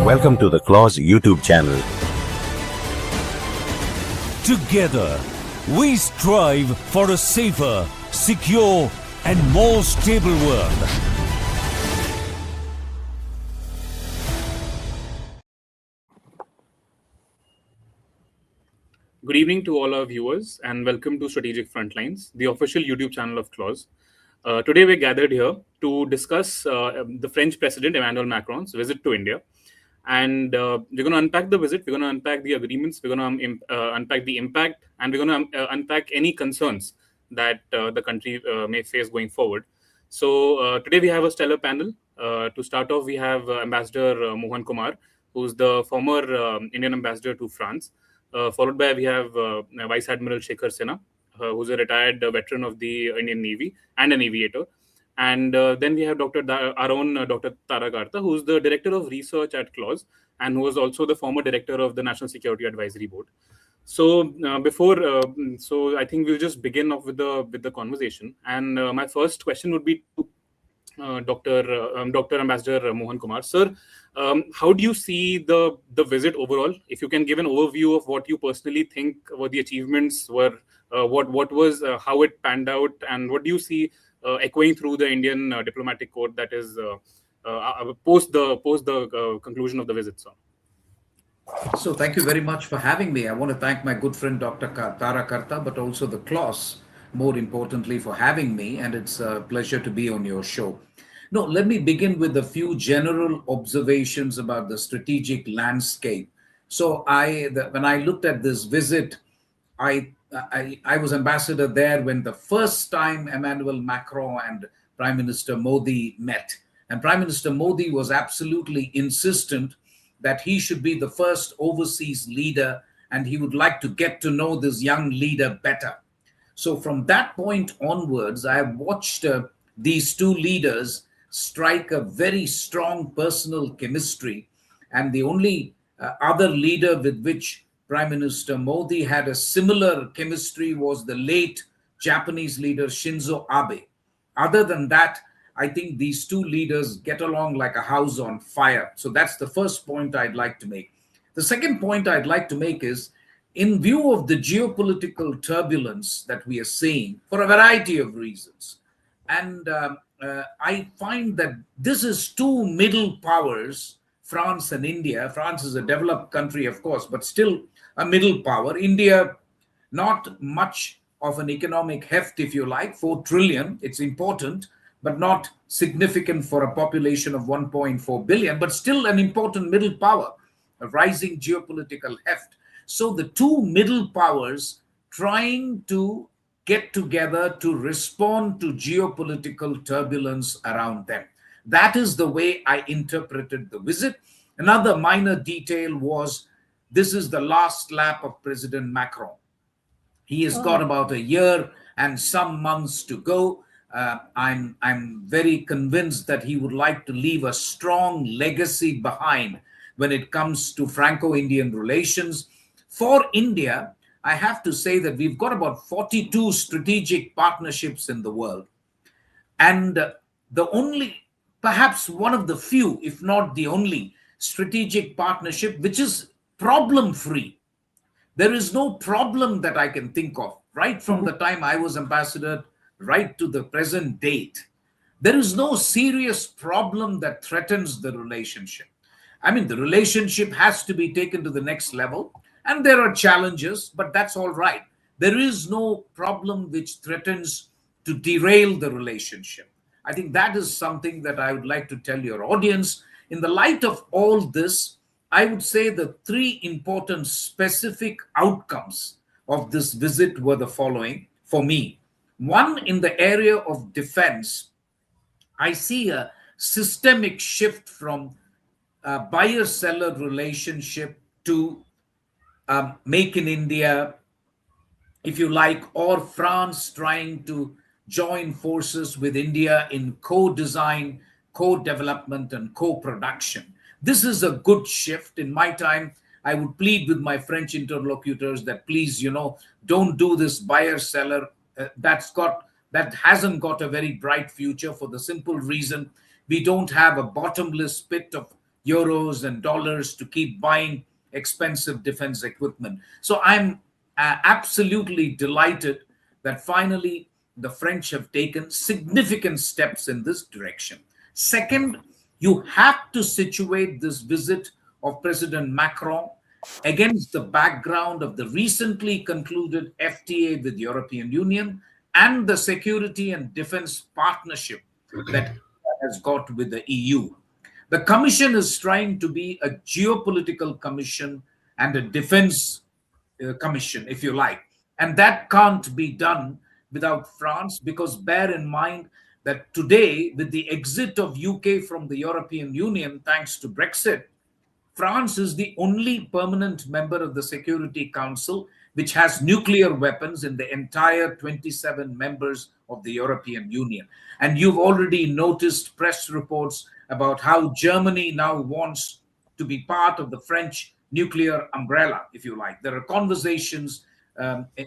Welcome to the Clause YouTube channel. Together, we strive for a safer, secure, and more stable world. Good evening to all our viewers and welcome to Strategic Frontlines, the official YouTube channel of Clause. Today we're gathered here to discuss the French President Emmanuel Macron's visit to India. And we're going to unpack the visit, we're going to unpack the agreements, we're going to unpack the impact, and we're going to unpack any concerns that the country may face going forward. So today we have a stellar panel. To start off, we have Ambassador Mohan Kumar, who's the former Indian ambassador to France. Followed by we have Vice Admiral Shekhar, who's a retired veteran of the Indian Navy and an aviator. And then we have our own Dr. Tara Kartha, who's the Director of Research at Clause and who was also the former Director of the National Security Advisory Board. So so I think we'll just begin off with the conversation. And my first question would be to Dr. Ambassador Mohan Kumar. Sir, how do you see the visit overall? If you can give an overview of what you personally think were the achievements, what was how it panned out, and what do you see echoing through the Indian diplomatic code that is post the conclusion of the visit, sir? So thank you very much for having me. I want to thank my good friend Dr. Tara Kartha, but also the Clause, more importantly, for having me, and it's a pleasure to be on your show. No, let me begin with a few general observations about the strategic landscape. So when I looked at this visit, I was ambassador there when the first time Emmanuel Macron and Prime Minister Modi met. And Prime Minister Modi was absolutely insistent that he should be the first overseas leader and he would like to get to know this young leader better. So from that point onwards, I have watched these two leaders strike a very strong personal chemistry. And the only other leader with which Prime Minister Modi had a similar chemistry was the late Japanese leader Shinzo Abe. Other than that, I think these two leaders get along like a house on fire. So that's the first point I'd like to make. The second point I'd like to make is, in view of the geopolitical turbulence that we are seeing for a variety of reasons, and I find that this is two middle powers, France and India. France is a developed country, of course, but still a middle power. India, not much of an economic heft, if you like, 4 trillion. It's important, but not significant for a population of 1.4 billion, but still an important middle power, a rising geopolitical heft. So the two middle powers trying to get together to respond to geopolitical turbulence around them. That is the way I interpreted the visit. Another minor detail was, this is the last lap of President Macron. He has got about a year and some months to go. I'm very convinced that he would like to leave a strong legacy behind when it comes to Franco-Indian relations. For India, I have to say that we've got about 42 strategic partnerships in the world. And the only, perhaps one of the few, if not the only, strategic partnership which is problem-free. There is no problem that I can think of, right from the time I was ambassador, right to the present date. There is no serious problem that threatens the relationship. I mean, the relationship has to be taken to the next level. And there are challenges, but that's all right. There is no problem which threatens to derail the relationship. I think that is something that I would like to tell your audience. In the light of all this, I would say the 3 important specific outcomes of this visit were the following for me. One, in the area of defense, I see a systemic shift from a buyer-seller relationship to Make in India, if you like, or France trying to join forces with India in co-design, co-development, and co-production. This is a good shift. In my time, I would plead with my French interlocutors that please, don't do this buyer-seller. That hasn't got a very bright future for the simple reason we don't have a bottomless pit of euros and dollars to keep buying expensive defense equipment. So I'm absolutely delighted that finally the French have taken significant steps in this direction. Second, you have to situate this visit of President Macron against the background of the recently concluded FTA with the European Union and the security and defense partnership that has got with the EU. The Commission is trying to be a geopolitical commission and a defense commission, if you like. And that can't be done without France, because bear in mind that today, with the exit of UK from the European Union, thanks to Brexit, France is the only permanent member of the Security Council which has nuclear weapons in the entire 27 members of the European Union. And you've already noticed press reports about how Germany now wants to be part of the French nuclear umbrella, if you like. There are conversations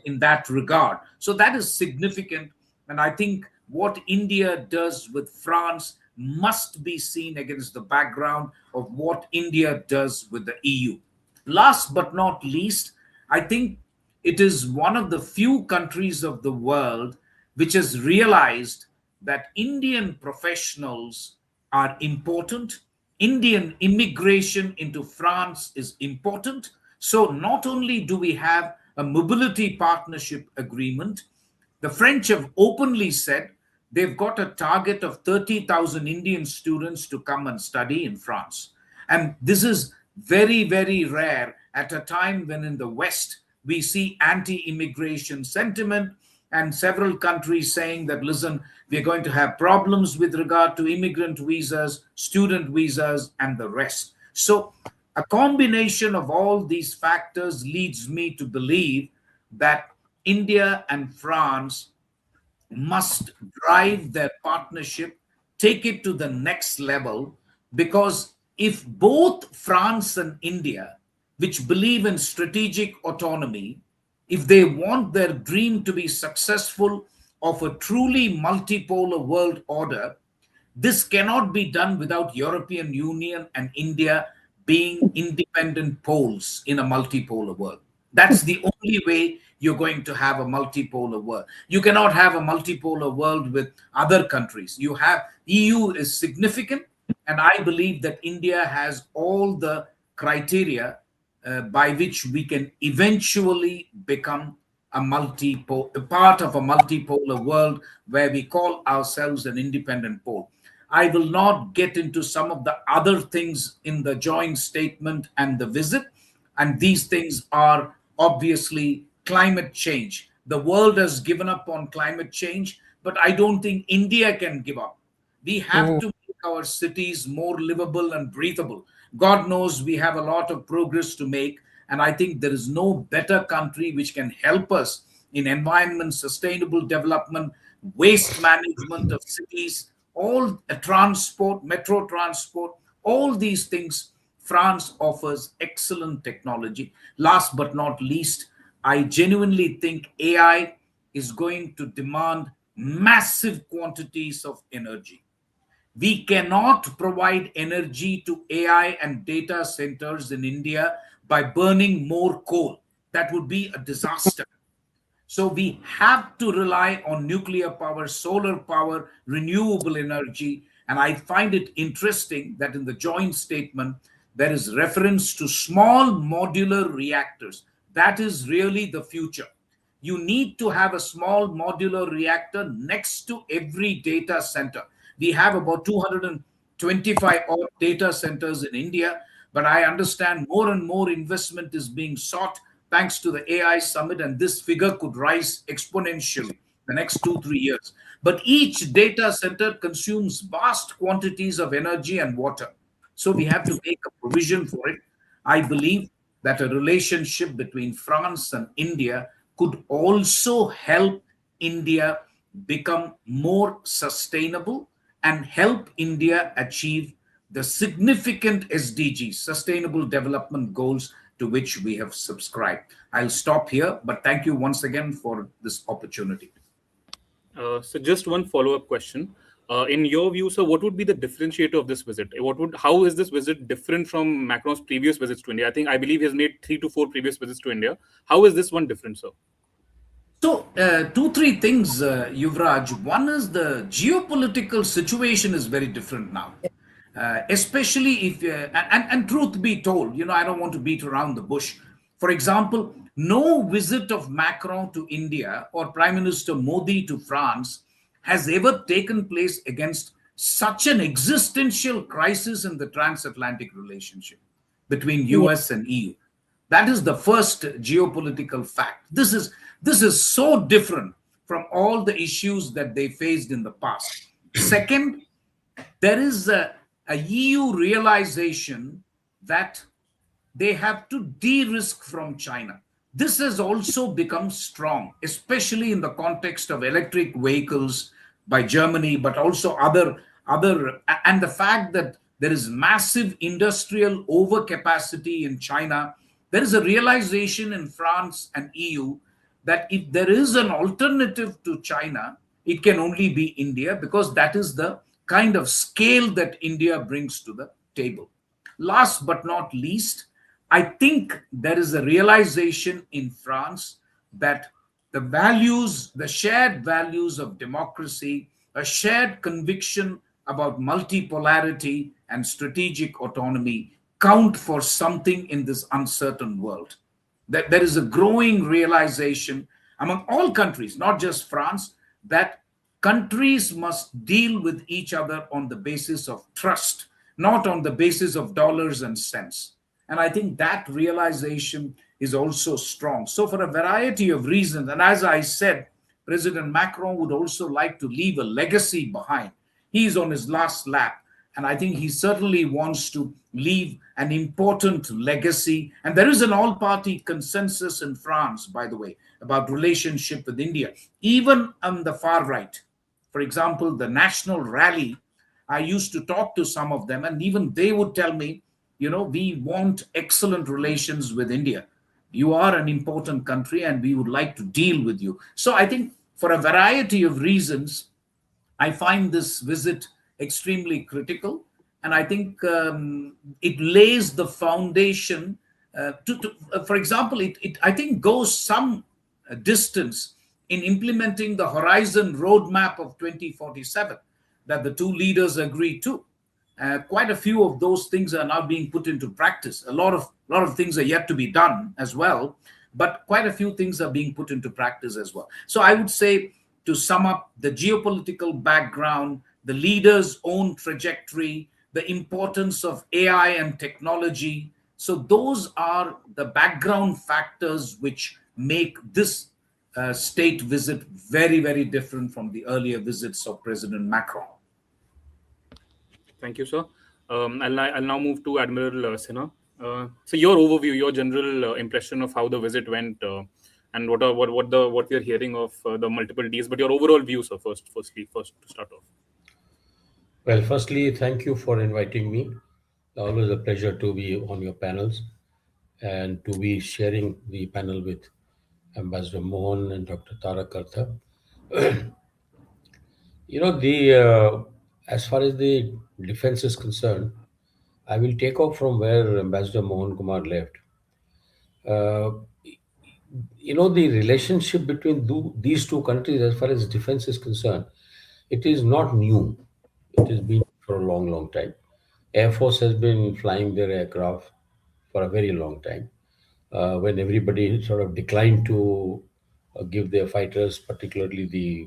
in that regard. So that is significant. And I think what India does with France must be seen against the background of what India does with the EU. Last but not least, I think it is one of the few countries of the world which has realized that Indian professionals are important. Indian immigration into France is important. So not only do we have a mobility partnership agreement, the French have openly said they've got a target of 30,000 Indian students to come and study in France. And this is very, very rare at a time when in the West we see anti-immigration sentiment and several countries saying that, listen, we're going to have problems with regard to immigrant visas, student visas, and the rest. So a combination of all these factors leads me to believe that India and France must drive their partnership, take it to the next level, because if both France and India, which believe in strategic autonomy, if they want their dream to be successful of a truly multipolar world order, this cannot be done without European Union and India being independent poles in a multipolar world. That's the only way you're going to have a multipolar world. You cannot have a multipolar world with other countries. You have EU is significant, and I believe that India has all the criteria by which we can eventually become a part of a multipolar world where we call ourselves an independent pole. I will not get into some of the other things in the joint statement and the visit, and these things are obviously climate change. The world has given up on climate change, but I don't think India can give up. We have to make our cities more livable and breathable. God knows we have a lot of progress to make, and I think there is no better country which can help us in environment, sustainable development, waste management of cities, all transport, metro transport, all these things. France offers excellent technology. Last but not least, I genuinely think AI is going to demand massive quantities of energy. We cannot provide energy to AI and data centers in India by burning more coal. That would be a disaster. So we have to rely on nuclear power, solar power, renewable energy. And I find it interesting that in the joint statement, there is reference to small modular reactors. That is really the future. You need to have a small modular reactor next to every data center. We have about 225 odd data centers in India, but I understand more and more investment is being sought thanks to the AI summit, and this figure could rise exponentially the next 2-3 years. But each data center consumes vast quantities of energy and water. So we have to make a provision for it. I believe that a relationship between France and India could also help India become more sustainable and help India achieve the significant SDGs, Sustainable Development Goals, to which we have subscribed. I'll stop here, but thank you once again for this opportunity. So just one follow-up question. In your view, sir, what would be the differentiator of this visit? How is this visit different from Macron's previous visits to India? I believe he has made 3 to 4 previous visits to India. How is this one different, sir? So, two, three things, Yuvraj. One is the geopolitical situation is very different now. Especially if, and truth be told, I don't want to beat around the bush. For example, no visit of Macron to India or Prime Minister Modi to France has ever taken place against such an existential crisis in the transatlantic relationship between US and EU. That is the first geopolitical fact. This is so different from all the issues that they faced in the past. Second, there is a EU realization that they have to de-risk from China. This has also become strong, especially in the context of electric vehicles by Germany, but also and the fact that there is massive industrial overcapacity in China. There is a realization in France and EU that if there is an alternative to China, it can only be India, because that is the kind of scale that India brings to the table. Last but not least, I think there is a realization in France that the values, the shared values of democracy, a shared conviction about multipolarity and strategic autonomy count for something in this uncertain world. That there is a growing realization among all countries, not just France, that countries must deal with each other on the basis of trust, not on the basis of dollars and cents. And I think that realization is also strong. So for a variety of reasons, and as I said, President Macron would also like to leave a legacy behind. He's on his last lap, and I think he certainly wants to leave an important legacy. And there is an all-party consensus in France, by the way, about relationship with India, even on the far right. For example, the National Rally, I used to talk to some of them, and even they would tell me, we want excellent relations with India. You are an important country, and we would like to deal with you. So I think for a variety of reasons, I find this visit extremely critical. And I think it lays the foundation for example, it I think goes some distance in implementing the Horizon roadmap of 2047 that the two leaders agreed to. Quite a few of those things are now being put into practice. A lot of things are yet to be done as well, but quite a few things are being put into practice as well. So I would say, to sum up, the geopolitical background, the leaders' own trajectory, the importance of AI and technology. So those are the background factors which make this state visit very, very different from the earlier visits of President Macron. Thank you, sir. I'll now move to Admiral Sinha. So your overview, your general impression of how the visit went, and what we are hearing of the multiple deals, but your overall views, sir, first to start off. Well, firstly, thank you for inviting me. Always a pleasure to be on your panels and to be sharing the panel with Ambassador Mohan and Dr. Tara Kartha. As far as the defense is concerned, I will take off from where Ambassador Mohan Kumar left. The relationship between these two countries, as far as defense is concerned, it is not new. It has been for a long, long time. Air Force has been flying their aircraft for a very long time. When everybody sort of declined to give their fighters, particularly the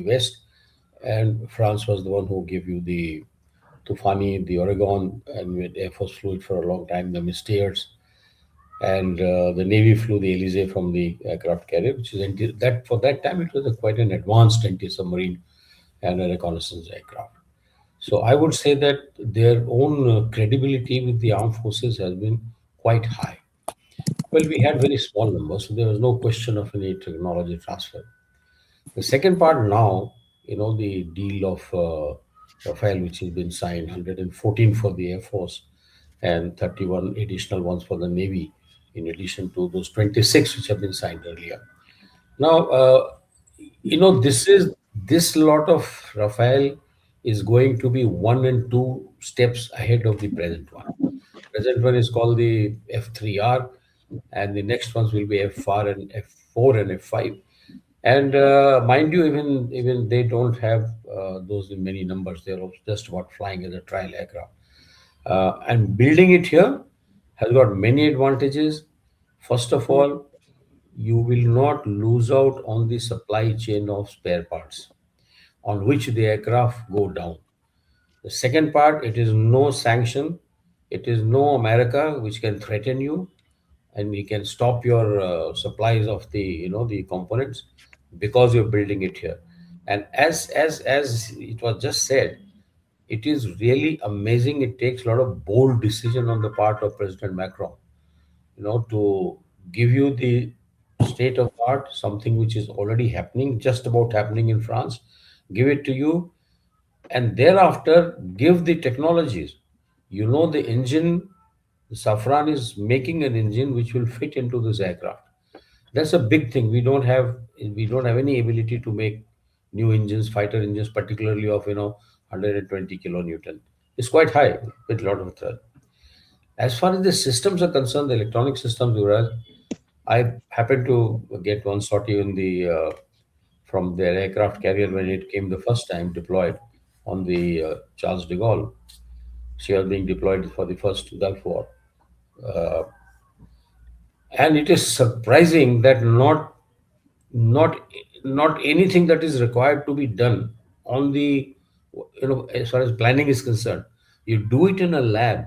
West, and France was the one who gave you the Tufani, the Oregon, and with Air Force flew it for a long time, the Mysterious, and the Navy flew the Elysee from the aircraft carrier, which is that for that time it was quite an advanced anti-submarine and a reconnaissance aircraft. So I would say that their own credibility with the armed forces has been quite high. Well, we had very small numbers, so there was no question of any technology transfer. The second part now, the deal of Rafael, which has been signed, 114 for the Air Force and 31 additional ones for the Navy, in addition to those 26 which have been signed earlier. Now, this lot of Rafael is going to be 1 and 2 steps ahead of the present one. Present one is called the F3R, and the next ones will be F4 and F4 and F5. And mind you, even they don't have those in many numbers. They're just about flying as a trial aircraft. And building it here has got many advantages. First of all, you will not lose out on the supply chain of spare parts on which the aircraft go down. The second part, it is no sanction, it is no America which can threaten you and we can stop your supplies of the components because you're building it here. And as it was just said, it is really amazing. It takes a lot of bold decision on the part of President Macron, to give you the state of art, something which is already happening, just about happening in France, give it to you, and thereafter give the technologies. The engine, the Safran is making an engine which will fit into this aircraft. That's a big thing. We don't have any ability to make new engines, fighter engines, particularly of 120 kilonewton. It's quite high with a lot of thrust. As far as the systems are concerned, the electronic systems, Yuvraj, I happened to get one sortie in the from their aircraft carrier when it came the first time deployed on the Charles de Gaulle. She was being deployed for the first Gulf War. Uh, and it is surprising that not not anything that is required to be done on the as far as planning is concerned, you do it in a lab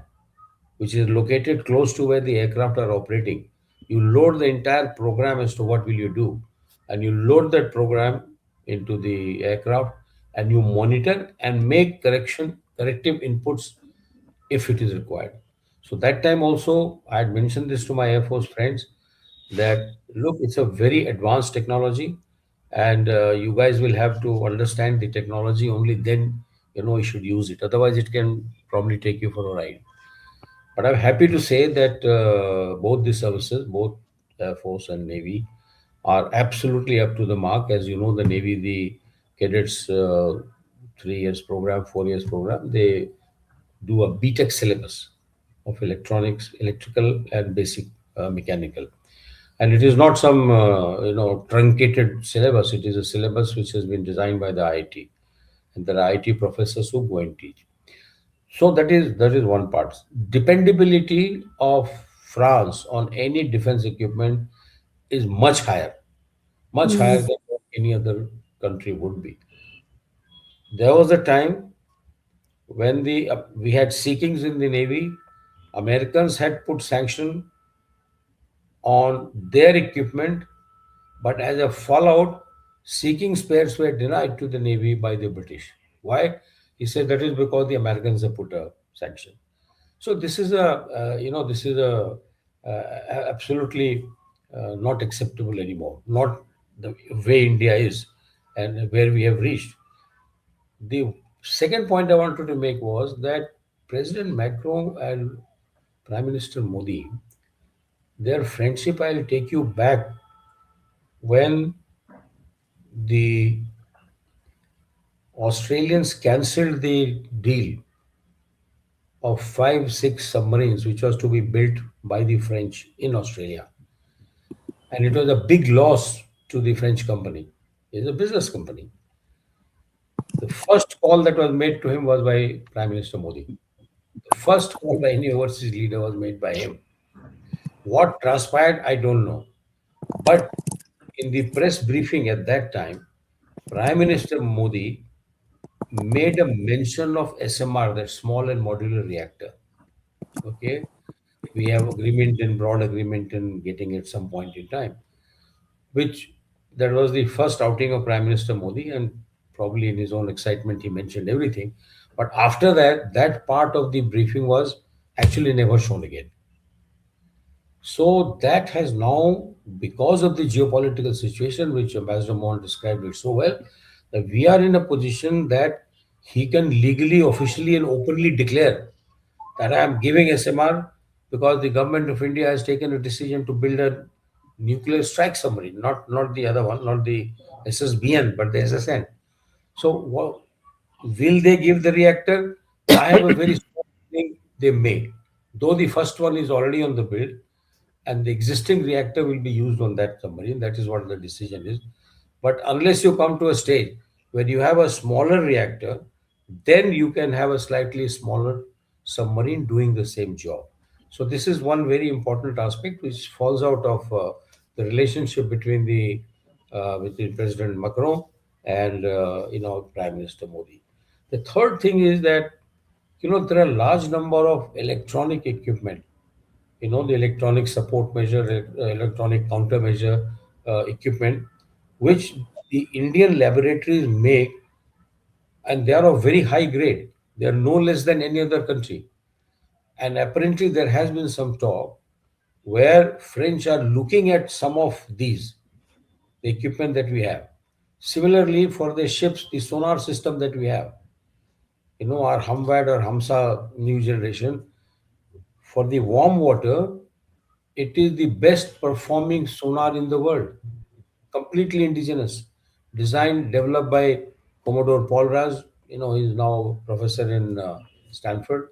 which is located close to where the aircraft are operating. You load the entire program as to what will you do, and you load that program into the aircraft, and you monitor and make corrective inputs if it is required. So that time also, I had mentioned this to my Air Force friends that look, it's a very advanced technology, and you guys will have to understand the technology. Only then you should use it. Otherwise, it can probably take you for a ride. But I'm happy to say that both the services, both Air Force and Navy, are absolutely up to the mark. As you know, the Navy, the cadets, 3 years program, 4 years program, they do a BTEC syllabus of electronics, electrical, and basic mechanical. And it is not some truncated syllabus. It is a syllabus which has been designed by the IIT, and there are IIT professors who go and teach. So that is one part. Dependability of France on any defense equipment is much higher than what any other country would be. There was a time when the we had seekings in the Navy. Americans had put sanction on their equipment, but as a fallout, seeking spares were denied to the Navy by the British. Why? He said that is because the Americans have put a sanction. So this is absolutely not acceptable anymore. Not the way India is and where we have reached. The second point I wanted to make was that President Macron and Prime Minister Modi, their friendship, I'll take you back when the Australians cancelled the deal of 5, 6 submarines which was to be built by the French in Australia. And it was a big loss to the French company. It's a business company. The first call that was made to him was by Prime Minister Modi. The first call by any overseas leader was made by him. What transpired, I don't know. But in the press briefing at that time, Prime Minister Modi made a mention of SMR, that small and modular reactor. Okay, we have broad agreement in getting it some point in time, which that was the first outing of Prime Minister Modi, and probably in his own excitement he mentioned everything. But after that, that part of the briefing was actually never shown again. So that has now, because of the geopolitical situation, which Ambassador Mohan described it so well, that we are in a position that he can legally, officially, and openly declare that I am giving SMR because the government of India has taken a decision to build a nuclear strike submarine, not the other one, not the SSBN, but the SSN. So Will they give the reactor? I have a very strong feeling they may. Though the first one is already on the build and the existing reactor will be used on that submarine, that is what the decision is. But unless you come to a stage where you have a smaller reactor, then you can have a slightly smaller submarine doing the same job. So this is one very important aspect which falls out of the relationship between President Macron and Prime Minister Modi. The third thing is that there are large number of electronic equipment, the electronic support measure, electronic countermeasure equipment, which the Indian laboratories make, and they are of very high grade. They are no less than any other country. And apparently, there has been some talk where French are looking at some of these, the equipment that we have. Similarly, for the ships, the sonar system that we have, our Hamvad or Hamsa new generation, for the warm water, it is the best performing sonar in the world, completely indigenous, designed, developed by Commodore Paul Raz. He's now professor in Stanford,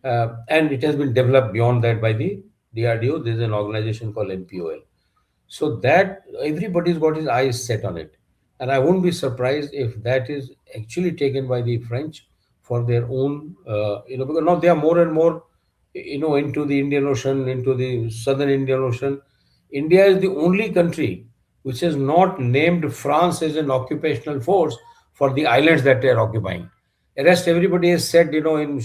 and it has been developed beyond that by the DRDO. There's an organization called MPOL. So that everybody's got his eyes set on it, and I won't be surprised if that is actually taken by the French for their own. Because now they are more and more, into the Indian Ocean, into the southern Indian Ocean. India is the only country which has not named France as an occupational force for the islands that they are occupying. The rest, everybody has said, in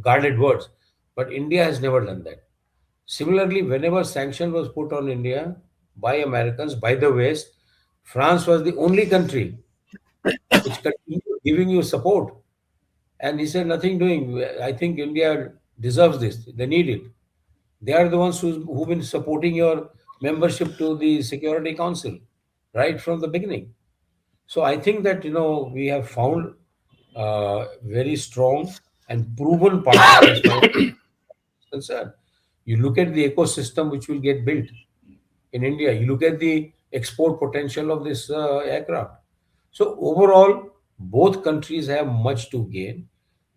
guarded words, but India has never done that. Similarly, whenever sanction was put on India by Americans, by the West, France was the only country which continued giving you support. And he said, nothing doing. I think India deserves this. They need it. They are the ones who've been supporting your membership to the Security Council right from the beginning. So I think that, we have found very strong and proven partners as far as concerned. You look at the ecosystem which will get built in India. You look at the export potential of this aircraft. So overall, both countries have much to gain,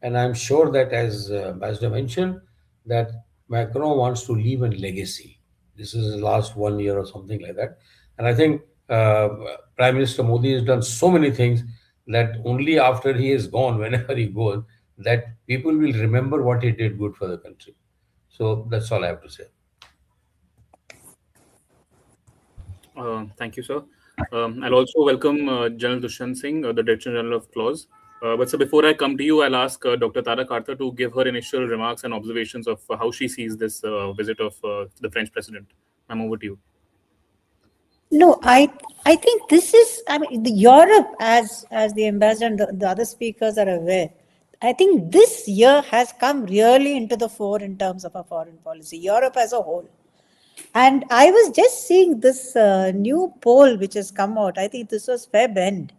and I'm sure that, as Ambassador mentioned, that Macron wants to leave a legacy. This is the last 1 year or something like that, and I think Prime Minister Modi has done so many things that only after he is gone, whenever he goes, that people will remember what he did good for the country. So that's all I have to say. Thank you, sir. I'll also welcome General Dushyant Singh, the Director General of Clause. But sir, before I come to you, I'll ask Dr. Tara Kartha to give her initial remarks and observations of how she sees this visit of the French president. I'm over to you. No, I think this is, I mean, the Europe, as the ambassador and the other speakers are aware, I think this year has come really into the fore in terms of our foreign policy, Europe as a whole. And I was just seeing this new poll which has come out. I think this was Feb-end,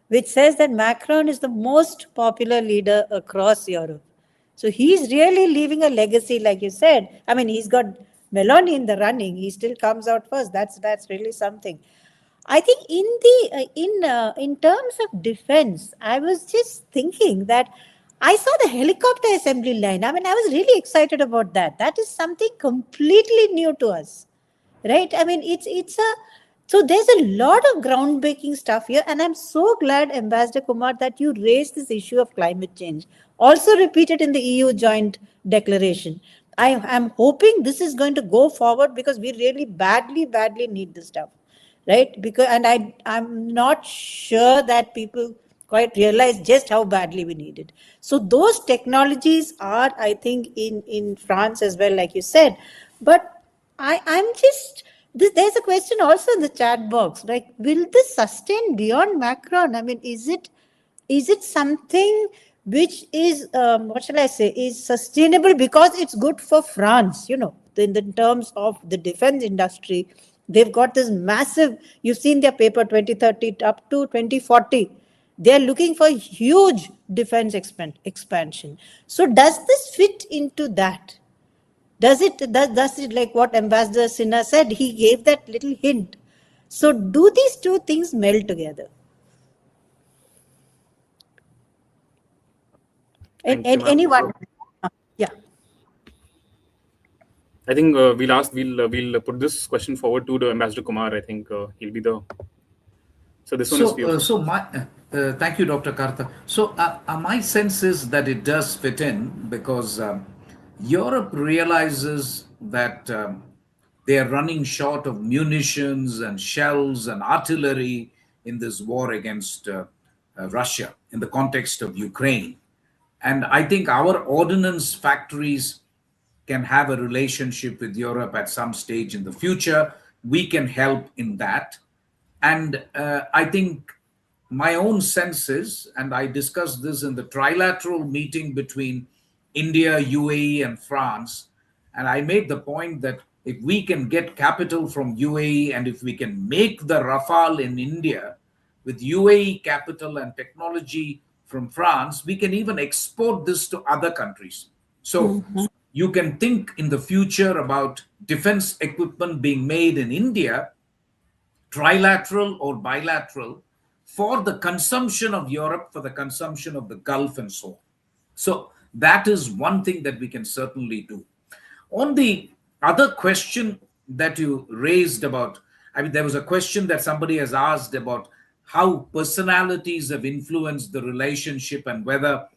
which says that Macron is the most popular leader across Europe. So he's really leaving a legacy, like you said. I mean, he's got Meloni in the running. He still comes out first. That's really something. I think in terms of defense, I was just thinking that I saw the helicopter assembly line. I mean, I was really excited about that. That is something completely new to us, right? I mean, so there's a lot of groundbreaking stuff here, and I'm so glad, Ambassador Kumar, that you raised this issue of climate change, also repeated in the EU joint declaration. I am hoping this is going to go forward because we really badly need this stuff, right? Because I'm not sure that people quite realize just how badly we need it. So those technologies are, I think, in France as well, like you said. But I'm just, there's a question also in the chat box, like, will this sustain beyond Macron? I mean, is it something which is, what shall I say, is sustainable because it's good for France, in terms of the defense industry. They've got this massive, you've seen their paper 2030 up to 2040. They're looking for huge defense expansion. So does this fit into that? Does it, like what Ambassador Sinha said, he gave that little hint. So do these two things meld together? Thank you, ma'am. Anyone? Yeah. I think we'll put this question forward to the Ambassador Kumar. I think he'll be the. So this one is for you. Thank you, Dr. Kartha. So, my sense is that it does fit in because Europe realizes that they are running short of munitions and shells and artillery in this war against Russia in the context of Ukraine. And I think our ordnance factories can have a relationship with Europe at some stage in the future. We can help in that. And I think my own sense is, and I discussed this in the trilateral meeting between India, UAE, and France, and I made the point that if we can get capital from UAE and if we can make the Rafale in India with UAE capital and technology from France, we can even export this to other countries. So you can think in the future about defense equipment being made in India, trilateral or bilateral, for the consumption of Europe, for the consumption of the Gulf, and so on. So that is one thing that we can certainly do. On the other question that you raised about, I mean, there was a question that somebody has asked about how personalities have influenced the relationship and whether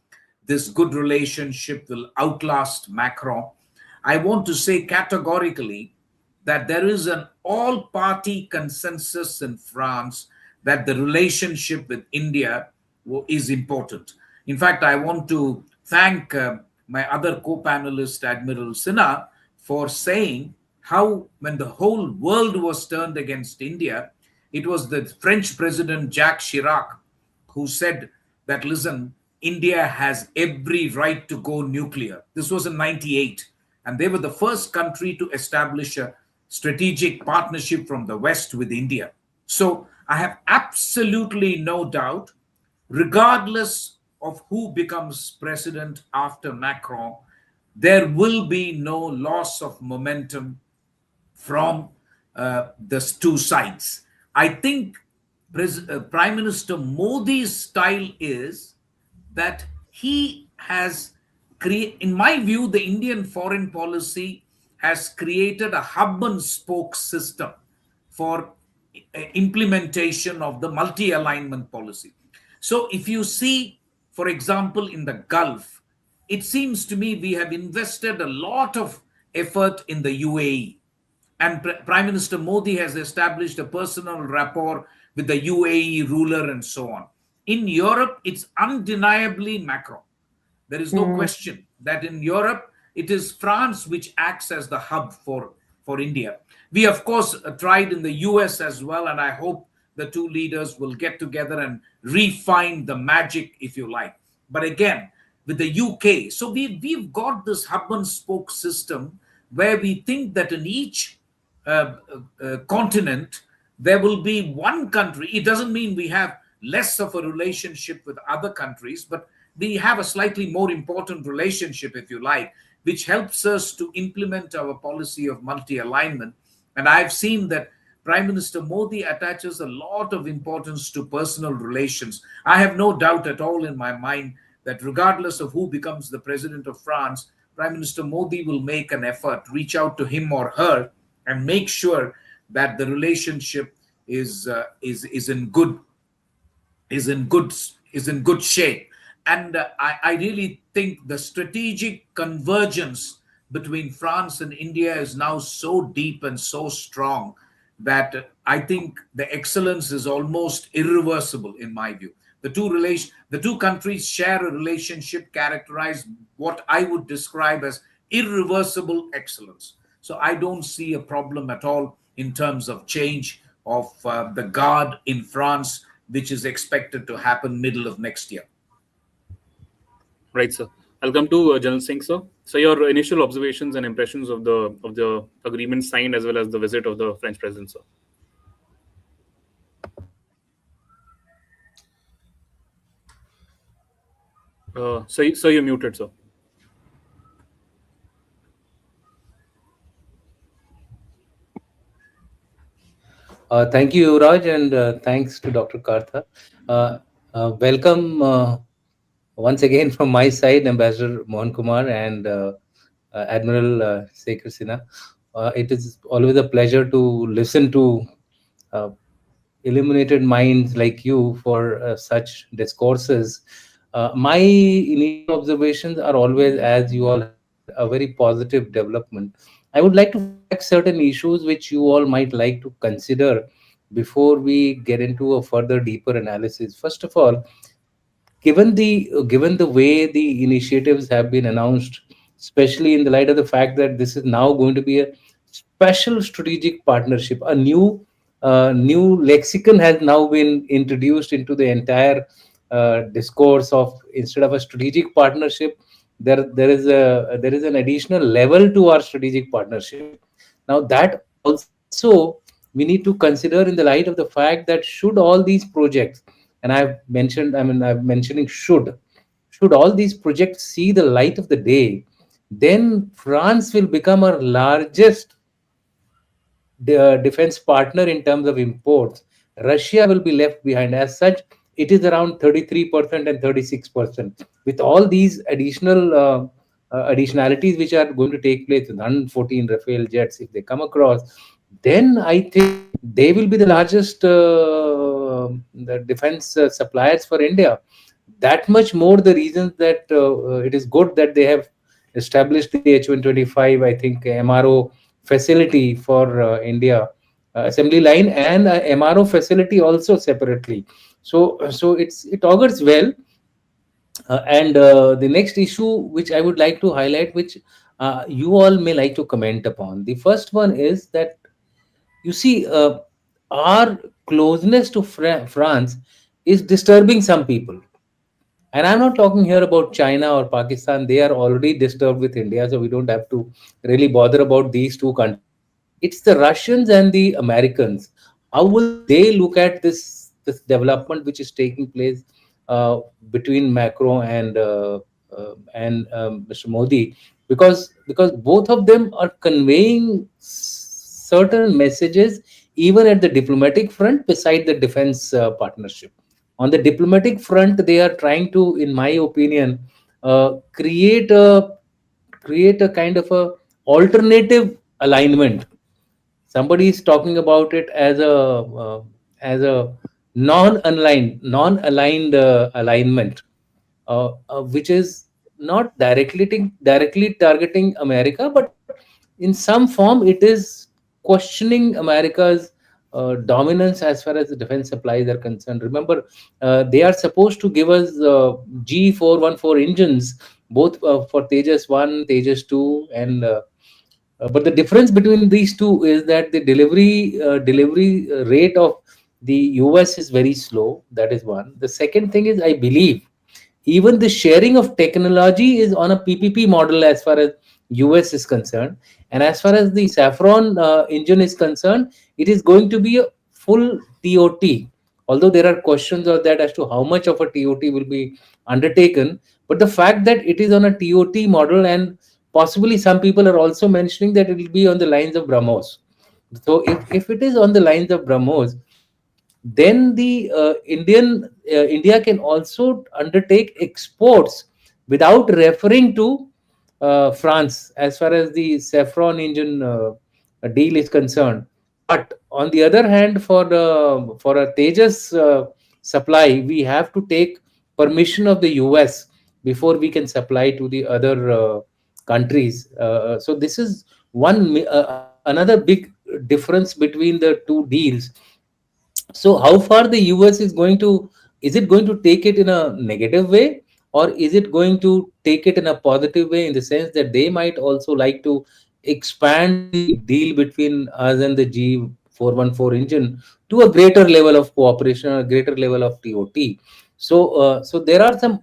this good relationship will outlast Macron. I want to say categorically that there is an all-party consensus in France that the relationship with India is important. In fact, I want to thank my other co-panelist, Admiral Sinha, for saying how when the whole world was turned against India, it was the French President Jacques Chirac who said that, listen, India has every right to go nuclear. This was in 98. And they were the first country to establish a strategic partnership from the West with India. So I have absolutely no doubt, regardless of who becomes president after Macron, there will be no loss of momentum from the two sides. I think Prime Minister Modi's style is that he has in my view, the Indian foreign policy has created a hub and spoke system for implementation of the multi-alignment policy. So if you see, for example, in the Gulf, it seems to me we have invested a lot of effort in the UAE. And Prime Minister Modi has established a personal rapport with the UAE ruler and so on. In Europe, it's undeniably Macron. There is no question that in Europe, it is France which acts as the hub for India. We, of course, tried in the US as well, and I hope the two leaders will get together and refine the magic, if you like. But again, with the UK, so we've got this hub and spoke system where we think that in each continent, there will be one country. It doesn't mean we have less of a relationship with other countries, but we have a slightly more important relationship, if you like, which helps us to implement our policy of multi-alignment. And I've seen that Prime Minister Modi attaches a lot of importance to personal relations. I have no doubt at all in my mind that regardless of who becomes the president of France, Prime Minister Modi will make an effort, reach out to him or her, and make sure that the relationship is in good shape. And I really think the strategic convergence between France and India is now so deep and so strong that I think the excellence is almost irreversible in my view. The two countries share a relationship characterized what I would describe as irreversible excellence. So I don't see a problem at all in terms of change of the guard in France, which is expected to happen middle of next year. Right, sir. I'll come to General Singh, sir. So your initial observations and impressions of the agreement signed as well as the visit of the French president, sir. So you're muted, sir. Thank you, Yuvvraj, and thanks to Dr. Kartha. Welcome once again from my side, Ambassador Mohan Kumar and Admiral Shekhar Sinha. It is always a pleasure to listen to uh, illuminated minds like you for such discourses. My initial observations are always, as you all have said, a very positive development. I would like to flag certain issues which you all might like to consider before we get into a further deeper analysis. First of all, given the way the initiatives have been announced, especially in the light of the fact that this is now going to be a special strategic partnership, a new lexicon has now been introduced into the entire discourse of, instead of a strategic partnership, there is an additional level to our strategic partnership. Now that also we need to consider in the light of the fact that should all these projects, and I'm mentioning should all these projects see the light of the day, then France will become our largest defense partner in terms of imports. Russia will be left behind. As such, it is around 33% and 36%. With all these additionalities which are going to take place with 114 Rafale jets, if they come across, then I think they will be the largest the defense suppliers for India. That much more the reasons that it is good that they have established the H125, I think, MRO facility for India, assembly line, and MRO facility also separately. So it augurs well. And the next issue which I would like to highlight, which you all may like to comment upon, the first one is that, you see, our closeness to France is disturbing some people. And I'm not talking here about China or Pakistan. They are already disturbed with India, so we don't have to really bother about these two countries. It's the Russians and the Americans. How will they look at this development which is taking place between Macron and Mr. Modi? Because both of them are conveying certain messages even at the diplomatic front, beside the defense partnership. On the diplomatic front, they are trying to, in my opinion, create a kind of a alternative alignment. Somebody is talking about it as a non-aligned alignment, which is not directly targeting America, but in some form it is questioning America's dominance as far as the defense supplies are concerned. Remember, they are supposed to give us G414 engines, both for Tejas 1, Tejas 2, and but the difference between these two is that the delivery rate of the US is very slow. That is one. The second thing is, I believe, even the sharing of technology is on a PPP model as far as US is concerned. And as far as the Saffron engine is concerned, it is going to be a full TOT. Although there are questions of that as to how much of a TOT will be undertaken, but the fact that it is on a TOT model, and possibly some people are also mentioning that it will be on the lines of BrahMos. So if it is on the lines of BrahMos, then the India can also undertake exports without referring to France as far as the Saffron engine deal is concerned. But on the other hand, for a Tejas supply, we have to take permission of the US before we can supply to the other countries. So this is another big difference between the two deals. So how far the US is going to, is it going to take it in a negative way, or is it going to take it in a positive way, in the sense that they might also like to expand the deal between us and the G414 engine to a greater level of cooperation, a greater level of TOT? So there are some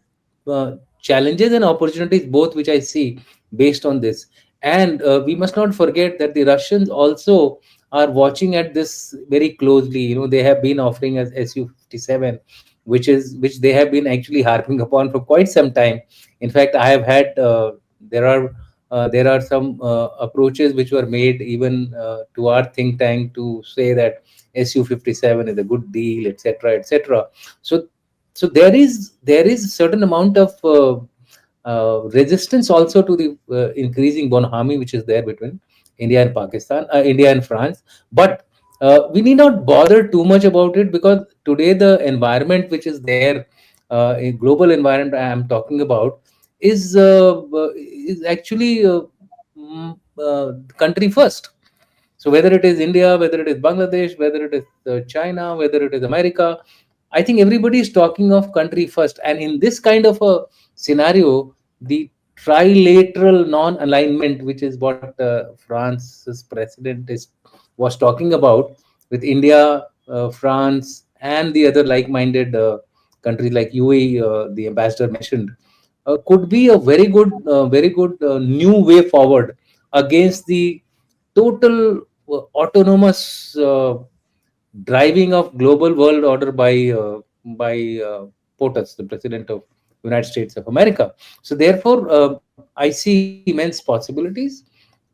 challenges and opportunities both which I see based on this. And we must not forget that the Russians also are watching at this very closely. They have been offering us Su-57, which they have been actually harping upon for quite some time. In fact, I have had there are some approaches which were made even to our think tank to say that Su-57 is a good deal, etc., etc. So there is a certain amount of resistance also to the increasing bonhomie which is there between India and Pakistan, India and France. But we need not bother too much about it, because today the environment which is there, a global environment I am talking about, is actually country first. So whether it is India, whether it is Bangladesh, whether it is China, whether it is America, I think everybody is talking of country first. And in this kind of a scenario, the trilateral non-alignment, which is what France's president was talking about, with India, France, and the other like-minded countries like UAE, the ambassador mentioned, could be a very good new way forward against the total autonomous driving of global world order by POTUS, the President of United States of America. So therefore, I see immense possibilities.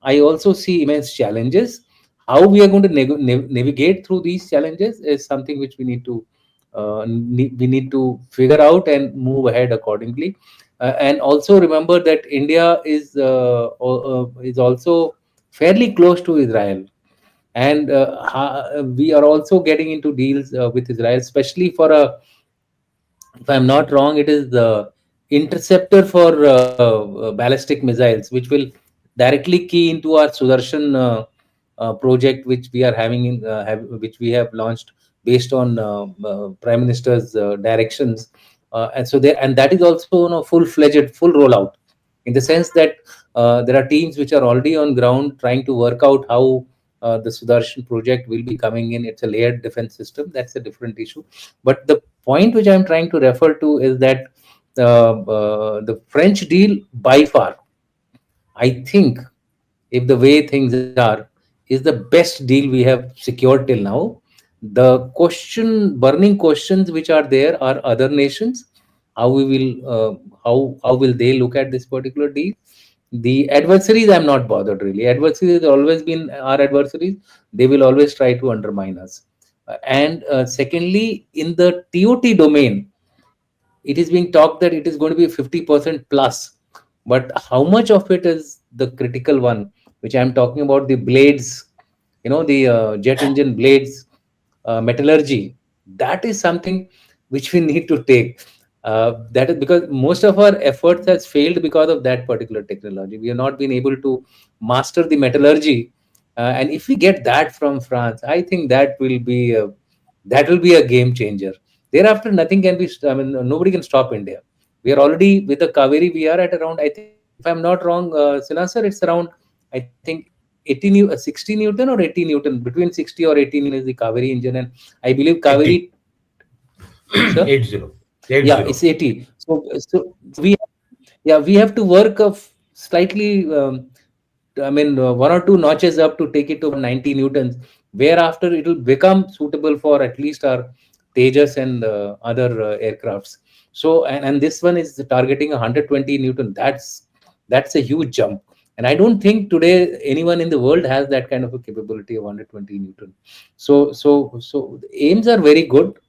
I also see immense challenges. How we are going to navigate through these challenges is something which we need to figure out and move ahead accordingly. And also remember that India is also fairly close to Israel, and we are also getting into deals with Israel, especially for a, if I'm not wrong, it is the interceptor for ballistic missiles, which will directly key into our Sudarshan project, which we are having which we have launched based on Prime Minister's directions, and so there, and that is also, full-fledged, full rollout, in the sense that there are teams which are already on ground trying to work out how the Sudarshan project will be coming in. It's a layered defense system. That's a different issue. But the point which I'm trying to refer to is that the French deal, by far, I think, if the way things are, is the best deal we have secured till now. The burning questions which are there are other nations. How we will, how will they look at this particular deal? The adversaries, I'm not bothered really. Adversaries have always been our adversaries. They will always try to undermine us. And secondly, in the TOT domain, it is being talked that it is going to be 50% plus. But how much of it is the critical one, which I'm talking about, the blades, the jet engine blades, metallurgy, that is something which we need to take. That is because most of our efforts has failed because of that particular technology. We have not been able to master the metallurgy, and if we get that from France, I think that will be a game changer. Thereafter, nothing can be. I mean, nobody can stop India. We are already with the Kaveri. We are at around, I think, if I'm not wrong, Sinha sir, it's around, I think, 60 Newton or 80 Newton. Between 60 or 80 Newton is the Kaveri engine, and I believe Kaveri. 80. 80. Yeah, it's 80. So we have to work of slightly. I mean, one or two notches up to take it to 90 newtons, whereafter it will become suitable for at least our Tejas and other aircrafts. So, and this one is targeting 120 Newton. That's a huge jump. And I don't think today anyone in the world has that kind of a capability of 120 Newton. So the aims are very good.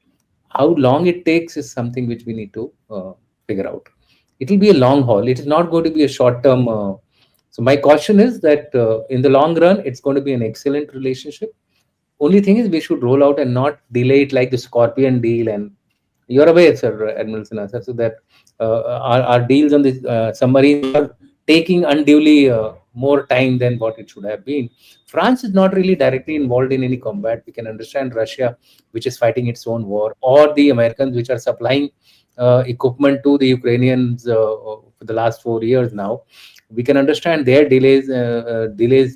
How long it takes is something which we need to figure out. It will be a long haul. It is not going to be a short term. So my caution is that in the long run, it's going to be an excellent relationship. Only thing is we should roll out and not delay it like the Scorpion deal. And you're aware, sir, Admiral Sinha, sir, so that our deals on the submarines are taking unduly more time than what it should have been. France is not really directly involved in any combat. We can understand Russia, which is fighting its own war, or the Americans, which are supplying equipment to the Ukrainians for the last 4 years now. We can understand their delays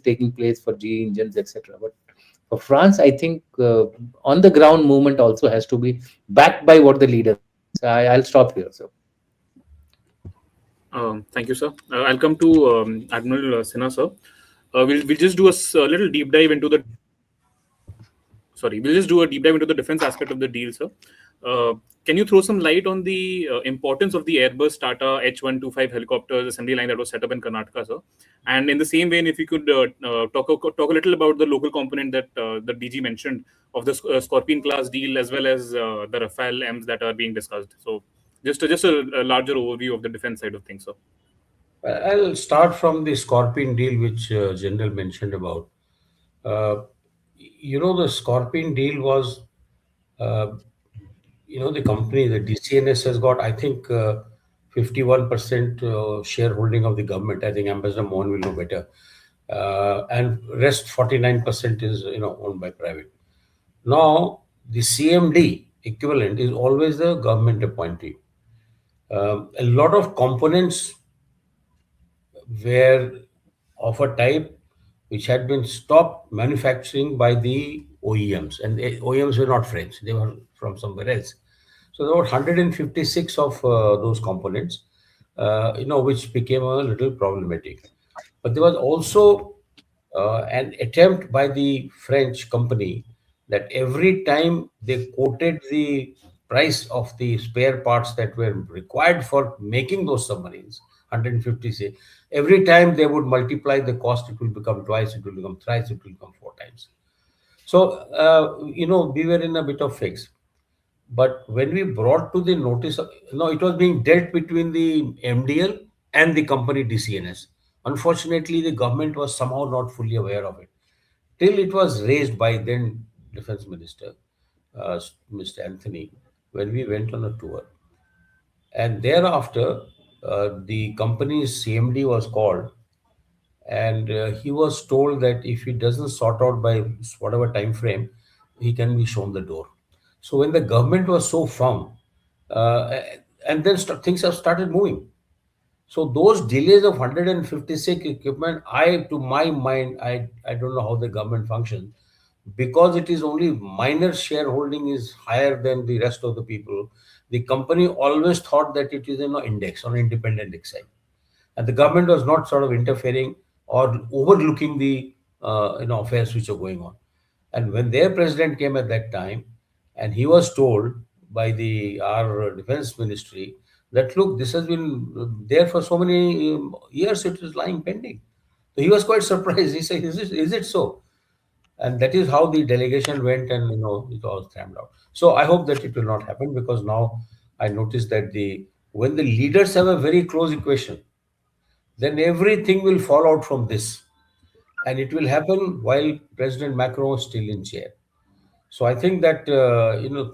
taking place for GE engines, etc. But for France, I think on the ground movement also has to be backed by what the leader. I'll stop here. So. Thank you, sir. I'll come to Admiral Sinha, sir. We'll just do a little deep dive into the. sorry, we'll just do a deep dive into the defense aspect of the deal, sir. Uh, can you throw some light on the importance of the Airbus Tata H125 helicopters assembly line that was set up in Karnataka, sir? And in the same vein, if you could talk a little about the local component that the DG mentioned of the Scorpion class deal, as well as the Rafale M's that are being discussed. So just a larger overview of the defense side of things, sir. I'll start from the Scorpion deal, which General mentioned about. Uh, the Scorpion deal was, uh, the company, the DCNS has got, I think, 51% shareholding of the government. I think Ambassador Mohan will know better. And rest 49% is, owned by private. Now, the CMD equivalent is always the government appointee. A lot of components were of a type which had been stopped manufacturing by the OEMs, and the OEMs were not French; they were from somewhere else. So there were 156 of those components, which became a little problematic. But there was also an attempt by the French company that every time they quoted the price of the spare parts that were required for making those submarines, 150, every time they would multiply the cost, it will become twice, it will become thrice, it will become four times. So, we were in a bit of fix. But when we brought to the notice, it was being dealt between the MDL and the company DCNS. Unfortunately, the government was somehow not fully aware of it till it was raised by then Defense Minister, Mr. Anthony, when we went on a tour. And thereafter, the company's CMD was called, and he was told that if he doesn't sort out by whatever time frame, he can be shown the door. So when the government was so firm, uh, and then things have started moving. So those delays of 156 equipment, to my mind, I don't know how the government functions, because it is only minor shareholding is higher than the rest of the people. The company always thought that it is an index on independent excise, and the government was not sort of interfering or overlooking the affairs which are going on. And when their president came at that time, and he was told by the our defense ministry that, look, this has been there for so many years, it is lying pending. So he was quite surprised. He said, is it so? And that is how the delegation went, and it was crammed out. So I hope that it will not happen, because now I noticed that when the leaders have a very close equation, then everything will fall out from this, and it will happen while President Macron is still in chair. So I think that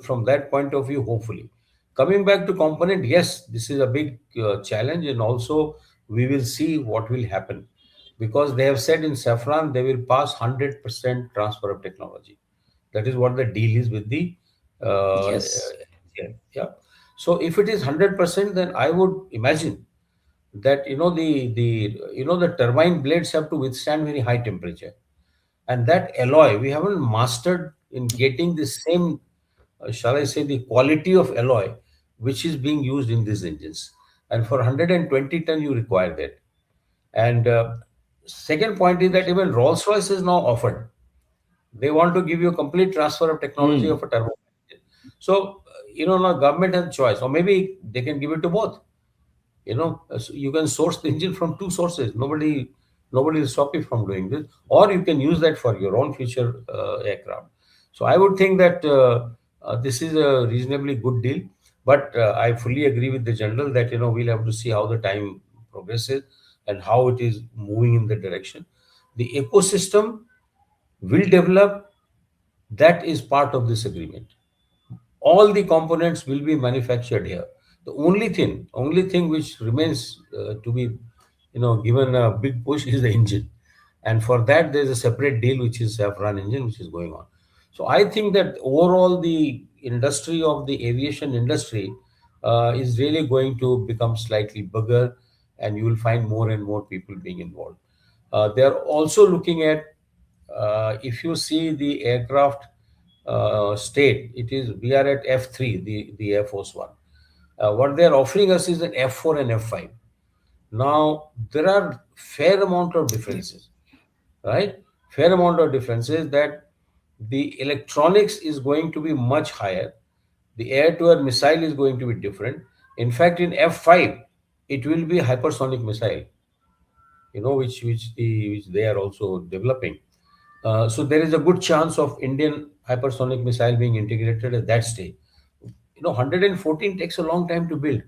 from that point of view, hopefully, coming back to component, yes, this is a big challenge, and also we will see what will happen, because they have said in Safran they will pass 100% transfer of technology. That is what the deal is with the Yes. yeah. So if it is 100%, then I would imagine that the turbine blades have to withstand very high temperature, and that alloy we haven't mastered in getting the same, shall I say, the quality of alloy which is being used in these engines. And for 120 ton you require that. And second point is that even Rolls Royce is now offered, they want to give you a complete transfer of technology of a turbo engine. So now government has choice, or maybe they can give it to both. So you can source the engine from two sources. Nobody will stop you from doing this, or you can use that for your own future aircraft. So I would think that this is a reasonably good deal, but I fully agree with the general that we'll have to see how the time progresses and how it is moving in the direction. The ecosystem will develop. That is part of this agreement. All the components will be manufactured here. The only thing which remains to be given a big push is the engine, and for that there's a separate deal which is Safran engine, which is going on. So I think that overall the industry of the aviation industry is really going to become slightly bigger, and you will find more and more people being involved. They are also looking at, if you see the aircraft state, we are at F3, the Air Force One. What they are offering us is an F4 and F5. Now there are fair amount of differences, right? Fair amount of differences that The electronics is going to be much higher. The air-to-air missile is going to be different. In fact, in F5, it will be hypersonic missile, which they are also developing. So there is a good chance of Indian hypersonic missile being integrated at that stage. 114 takes a long time to build.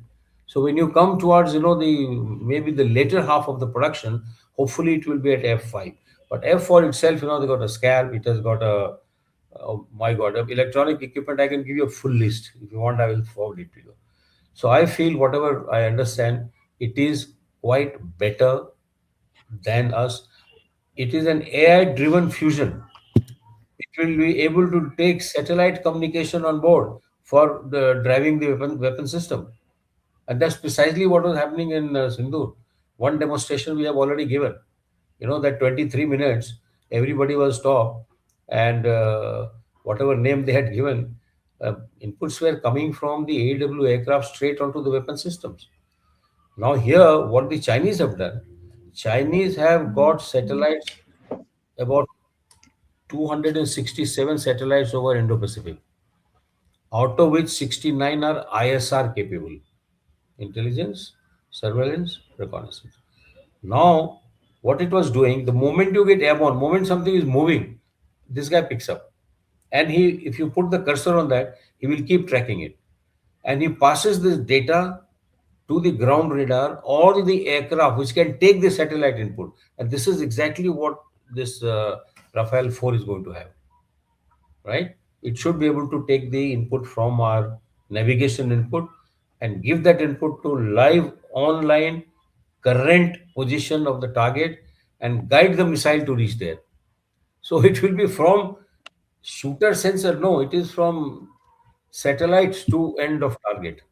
So when you come towards, the maybe the later half of the production, hopefully it will be at F5. But F4 itself, they got a scalp. It has got oh my God, electronic equipment. I can give you a full list. If you want, I will forward it to you. So I feel whatever I understand, it is quite better than us. It is an AI-driven fusion. It will be able to take satellite communication on board for driving the weapon system. And that's precisely what was happening in Sindhu. One demonstration we have already given. That 23 minutes, everybody was stopped, and whatever name they had given, inputs were coming from the AEW aircraft straight onto the weapon systems. Now here, what the Chinese have done, Chinese have got satellites, about 267 satellites over Indo-Pacific, out of which 69 are ISR capable, intelligence, surveillance, reconnaissance. Now, what it was doing, the moment you get airborne, moment something is moving, this guy picks up. And if you put the cursor on that, he will keep tracking it. And he passes this data to the ground radar or the aircraft, which can take the satellite input. And this is exactly what this Rafale 4 is going to have, right? It should be able to take the input from our navigation input and give that input to live online current position of the target and guide the missile to reach there. So it will be from shooter sensor. No, it is from satellites to end of target.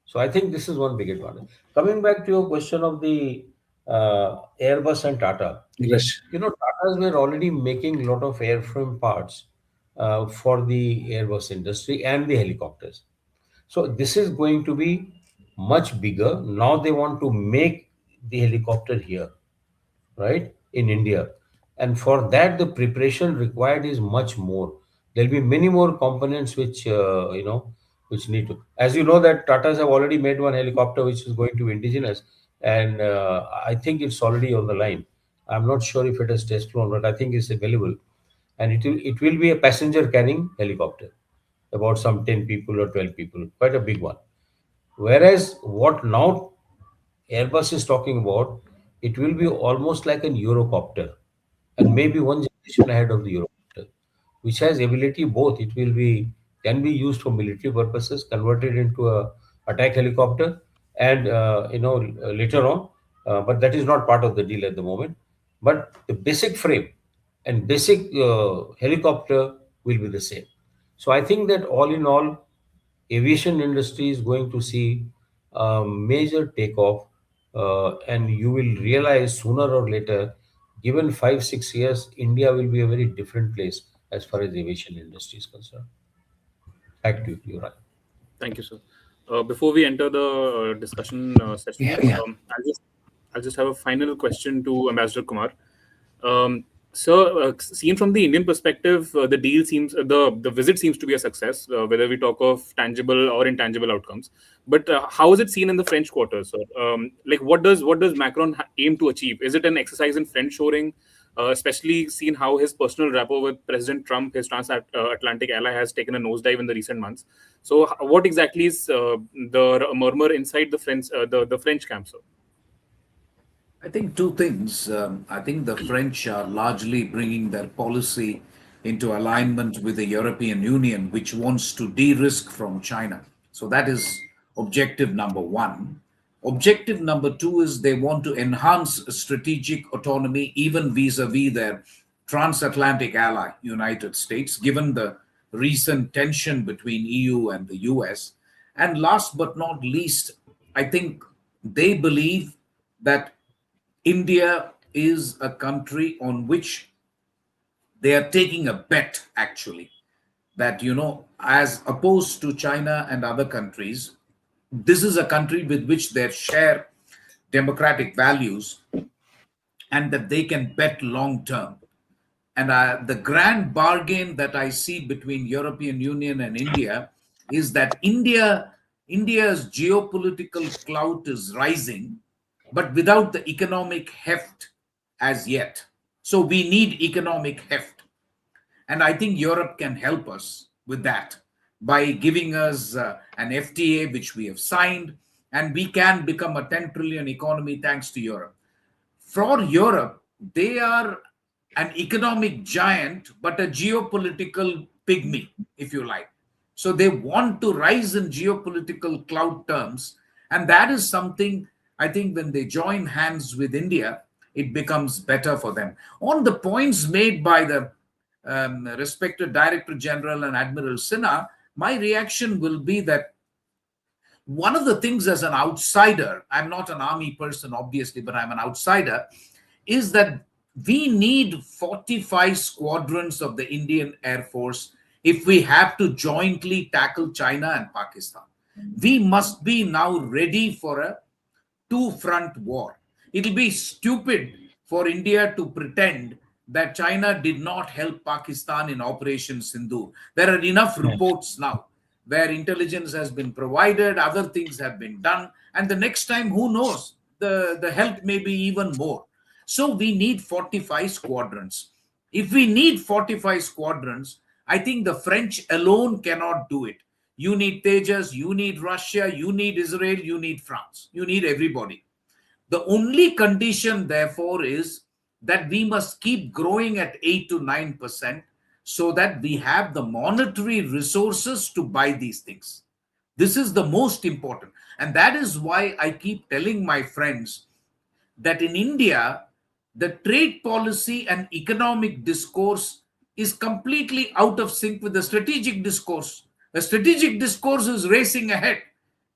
So I think this is one big advantage. Coming back to your question of the Airbus and Tata, Yes. Tatas were already making a lot of airframe parts for the Airbus industry and the helicopters. So this is going to be much bigger. Now they want to make the helicopter here, right, in India. And for that, the preparation required is much more. There'll be many more components which need to. As you know, that Tatas have already made one helicopter which is going to be indigenous, and I think it's already on the line. I'm not sure if it has test flown, but I think it's available, and it will be a passenger carrying helicopter, about some 10 people or 12 people, quite a big one. Whereas what now Airbus is talking about, it will be almost like an Eurocopter, and maybe one generation ahead of the Eurocopter, which has ability both. It will be can be used for military purposes, converted into a attack helicopter, and later on, but that is not part of the deal at the moment. But the basic frame and basic helicopter will be the same. So I think that all in all, aviation industry is going to see a major takeoff, and you will realize sooner or later, given 5 6 years, India will be a very different place as far as aviation industry is concerned. Back to you, right? Thank you, sir. Before we enter the discussion session, Yeah. I'll just have a final question to Ambassador Kumar. Sir, seen from the Indian perspective, the deal seems the visit seems to be a success, whether we talk of tangible or intangible outcomes. But how is it seen in the French quarters, sir? What does Macron aim to achieve? Is it an exercise in friend shoring? Especially seen how his personal rapport with President Trump, his transatlantic ally, has taken a nosedive in the recent months. So, what exactly is the murmur inside the French camp, sir? I think two things. I think the French are largely bringing their policy into alignment with the European Union, which wants to de-risk from China. So that is objective number one. Objective number two is they want to enhance strategic autonomy, even vis-a-vis their transatlantic ally, United States, given the recent tension between EU and the US. And last but not least, I think they believe that India is a country on which they are taking a bet, actually, that, as opposed to China and other countries, this is a country with which they share democratic values and that they can bet long term. And the grand bargain that I see between European Union and India is that India's geopolitical clout is rising, but without the economic heft as yet. So we need economic heft. And I think Europe can help us with that by giving us an FTA, which we have signed, and we can become a 10 trillion economy thanks to Europe. For Europe, they are an economic giant, but a geopolitical pygmy, if you like. So they want to rise in geopolitical cloud terms. And that is something I think when they join hands with India, it becomes better for them. On the points made by the respected Director General and Admiral Sinha, my reaction will be that one of the things as an outsider, I'm not an army person, obviously, but I'm an outsider, is that we need 45 squadrons of the Indian Air Force if we have to jointly tackle China and Pakistan. We must be now ready for a two-front war. It'll be stupid for India to pretend that China did not help Pakistan in Operation Sindhu. There are enough reports now where intelligence has been provided, other things have been done, and the next time, who knows, the help may be even more. So we need 45 squadrons. If we need 45 squadrons, I think the French alone cannot do it. You need Tejas, you need Russia, you need Israel, you need France, you need everybody. The only condition, therefore, is that we must keep growing at 8 to 9% so that we have the monetary resources to buy these things. This is the most important. And that is why I keep telling my friends that in India, the trade policy and economic discourse is completely out of sync with the strategic discourse. The strategic discourse is racing ahead.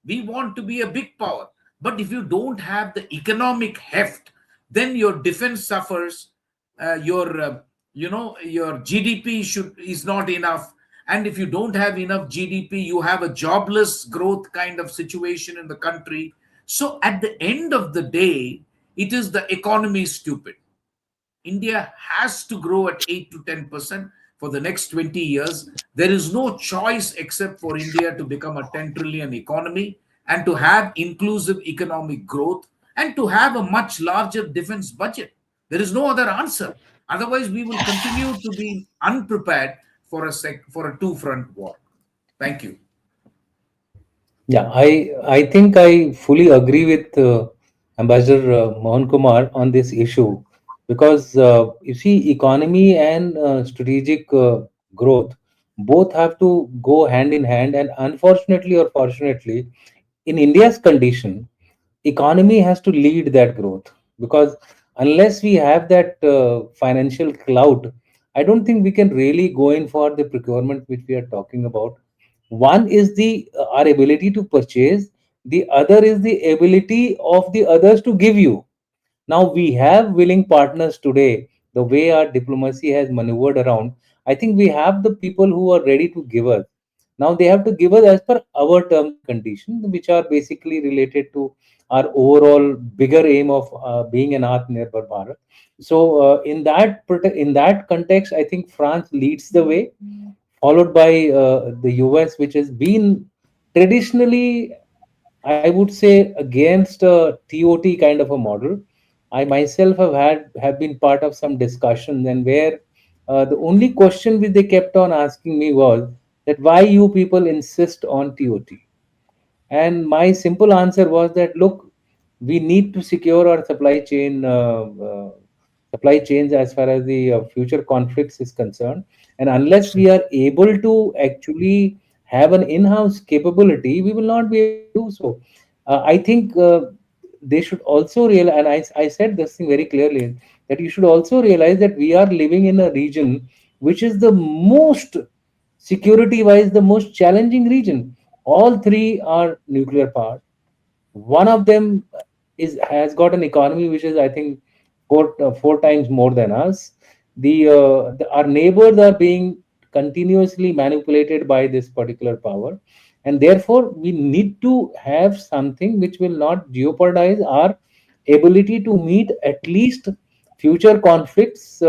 We want to be a big power. But if you don't have the economic heft, then your defense suffers, your GDP is not enough. And if you don't have enough GDP, you have a jobless growth kind of situation in the country. So at the end of the day, it is the economy stupid. India has to grow at 8 to 10% for the next 20 years. There is no choice except for India to become a 10 trillion economy and to have inclusive economic growth and to have a much larger defense budget. There is no other answer. Otherwise, we will continue to be unprepared for a two-front war. Thank you. Yeah, I think I fully agree with Ambassador Mohan Kumar on this issue because you see, economy and strategic growth both have to go hand in hand, and unfortunately or fortunately, in India's condition, economy has to lead that growth because unless we have that financial clout, I don't think we can really go in for the procurement which we are talking about. One is the our ability to purchase, the other is the ability of the others to give you. Now we have willing partners today. The way our diplomacy has maneuvered around, I think we have the people who are ready to give us. Now they have to give us as per our terms and conditions, which are basically related to our overall bigger aim of being an Atmanirbhar Bharat. So in that context, I think France leads the way, followed by the US, which has been traditionally, I would say, against a TOT kind of a model. I myself have been part of some discussions, and where the only question which they kept on asking me was that why you people insist on TOT. And my simple answer was that look, we need to secure our supply chains as far as the future conflicts is concerned. And unless we are able to actually have an in-house capability, we will not be able to do so. I think they should also realize, and I said this thing very clearly, that you should also realize that we are living in a region which is the most security wise the most challenging region. All three are nuclear powered. One of them has got an economy which is, I think, four times more than us. Our neighbors are being continuously manipulated by this particular power, and therefore we need to have something which will not jeopardize our ability to meet at least future conflicts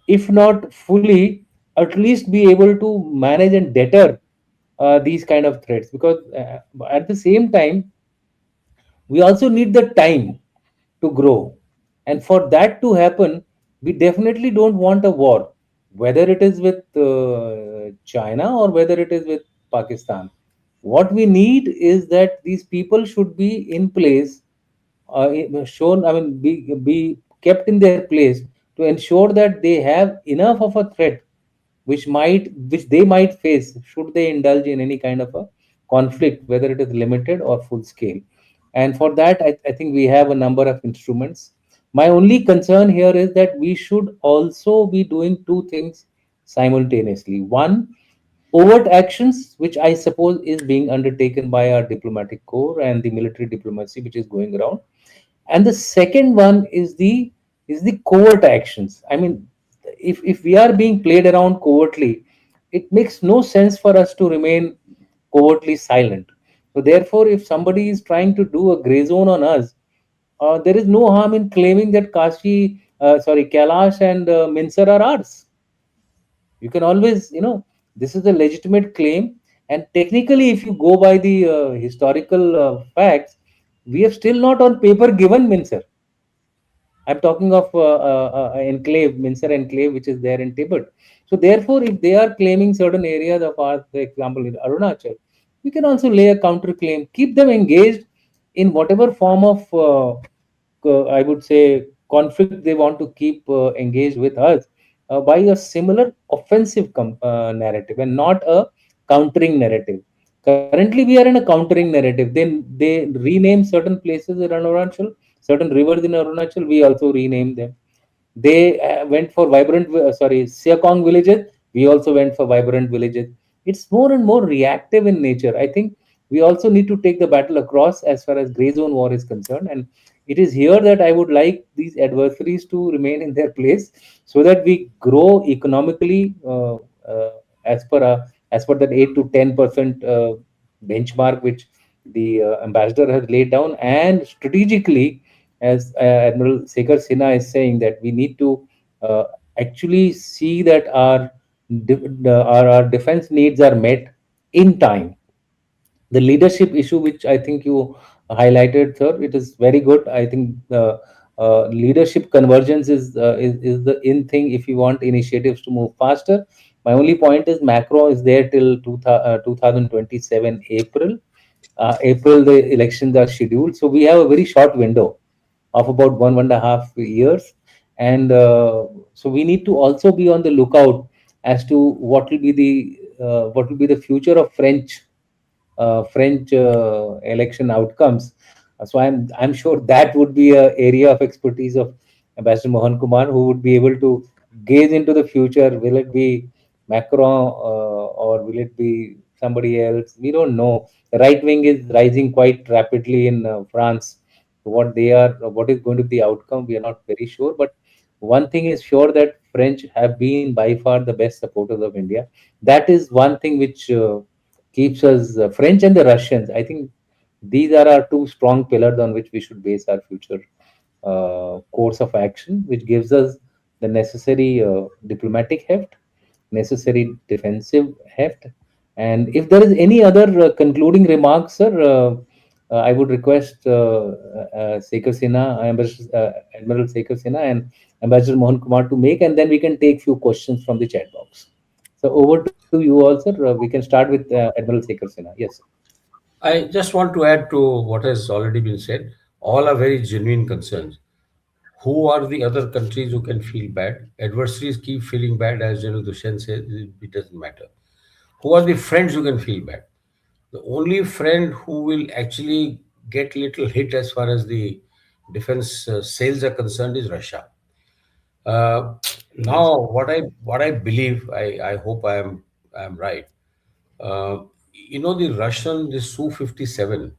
if not fully, at least be able to manage and deter these kind of threats. Because at the same time, we also need the time to grow. And for that to happen, we definitely don't want a war, whether it is with China or whether it is with Pakistan. What we need is that these people should be in place, shown, I mean, be kept in their place to ensure that they have enough of a threat which they might face should they indulge in any kind of a conflict, whether it is limited or full scale. And for that, I think we have a number of instruments. My only concern here is that we should also be doing two things simultaneously. One, overt actions, which I suppose is being undertaken by our diplomatic corps and the military diplomacy which is going around. And the second one is the covert actions. I mean, if we are being played around covertly, it makes no sense for us to remain covertly silent. So therefore, if somebody is trying to do a gray zone on us, there is no harm in claiming that Kailash and Minsar are ours. You can always, this is a legitimate claim. And technically, if you go by the historical facts, we have still not on paper given Minsar. I'm talking of enclave, Minsar enclave, which is there in Tibet. So therefore, if they are claiming certain areas of our, for example, in Arunachal, we can also lay a counter claim, keep them engaged in whatever form of, I would say, conflict they want to keep engaged with us, by a similar offensive narrative and not a countering narrative. Currently, we are in a countering narrative. Then they rename certain places in Arunachal, certain rivers in Arunachal. We also rename them. They went for Siakong villages. We also went for vibrant villages. It's more and more reactive in nature. I think we also need to take the battle across as far as gray zone war is concerned. And it is here that I would like these adversaries to remain in their place so that we grow economically, as per that 8 to 10% benchmark which the ambassador has laid down, and strategically, as Admiral Shekhar Sinha is saying, that we need to uh, actually see that our defense needs are met in time. The leadership issue, which I think you highlighted, sir, it is very good. I think the leadership convergence is the in thing if you want initiatives to move faster. My only point is Macron is there till 2027 April. April, the elections are scheduled, so we have a very short window of about 1.5 years, and so we need to also be on the lookout as to what will be the future of French election outcomes. So I'm sure that would be a area of expertise of Ambassador Mohan Kumar, who would be able to gaze into the future. Will it be Macron, or will it be somebody else? We don't know. The right wing is rising quite rapidly in France. What is going to be the outcome? We are not very sure. But one thing is sure, that French have been by far the best supporters of India. That is one thing which keeps us, French and the Russians. I think these are our two strong pillars on which we should base our future course of action, which gives us the necessary diplomatic heft, necessary defensive heft. And if there is any other concluding remarks, sir, I would request Shekhar Sinha, Admiral Shekhar Sinha, and Ambassador Mohan Kumar to make, and then we can take few questions from the chat box. So over to you all, sir. We can start with Admiral Shekhar Sinha. Yes, sir. I just want to add to what has already been said. All are very genuine concerns. Who are the other countries who can feel bad? Adversaries keep feeling bad, as General Dushyant says, it doesn't matter. Who are the friends who can feel bad? The only friend who will actually get little hit as far as the defense sales are concerned is Russia. Uh, Yes. Now, what I believe, I hope I am right. The Russian, the Su-57,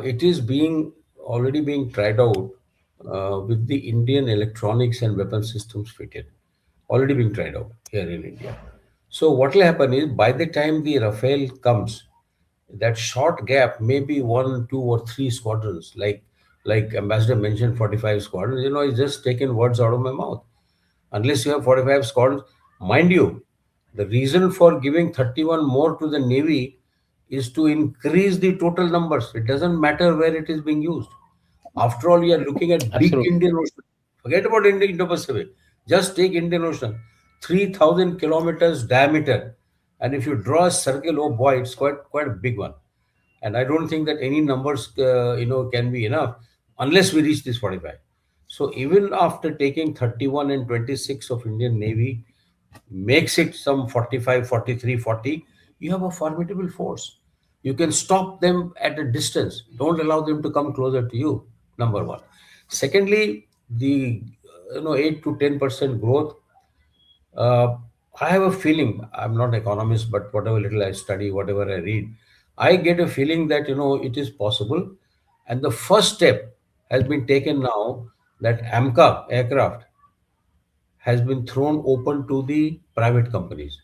it is being already being tried out with the Indian electronics and weapon systems fitted, already being tried out here in India. So what will happen is, by the time the Rafale comes, that short gap may be one, two, or three squadrons. Like Ambassador mentioned, 45 squadrons. He's just taken words out of my mouth. unless you have 45 squadrons. Mind you, the reason for giving 31 more to the Navy is to increase the total numbers. It doesn't matter where it is being used. After all, you are looking at big Absolutely. Indian Ocean. Forget about Indo-Pacific. Just take Indian Ocean, 3,000 kilometers diameter. And if you draw a circle, oh boy, it's quite a big one. And I don't think that any numbers, can be enough unless we reach this 45. So even after taking 31 and 26 of Indian Navy, makes it some 45, 43, 40, you have a formidable force. You can stop them at a distance. Don't allow them to come closer to you, number one. Secondly, the 8 to 10% growth, uh, I have a feeling, I'm not economist, but whatever little I study, whatever I read, I get a feeling that it is possible. And the first step has been taken now, that AMCA aircraft has been thrown open to the private companies,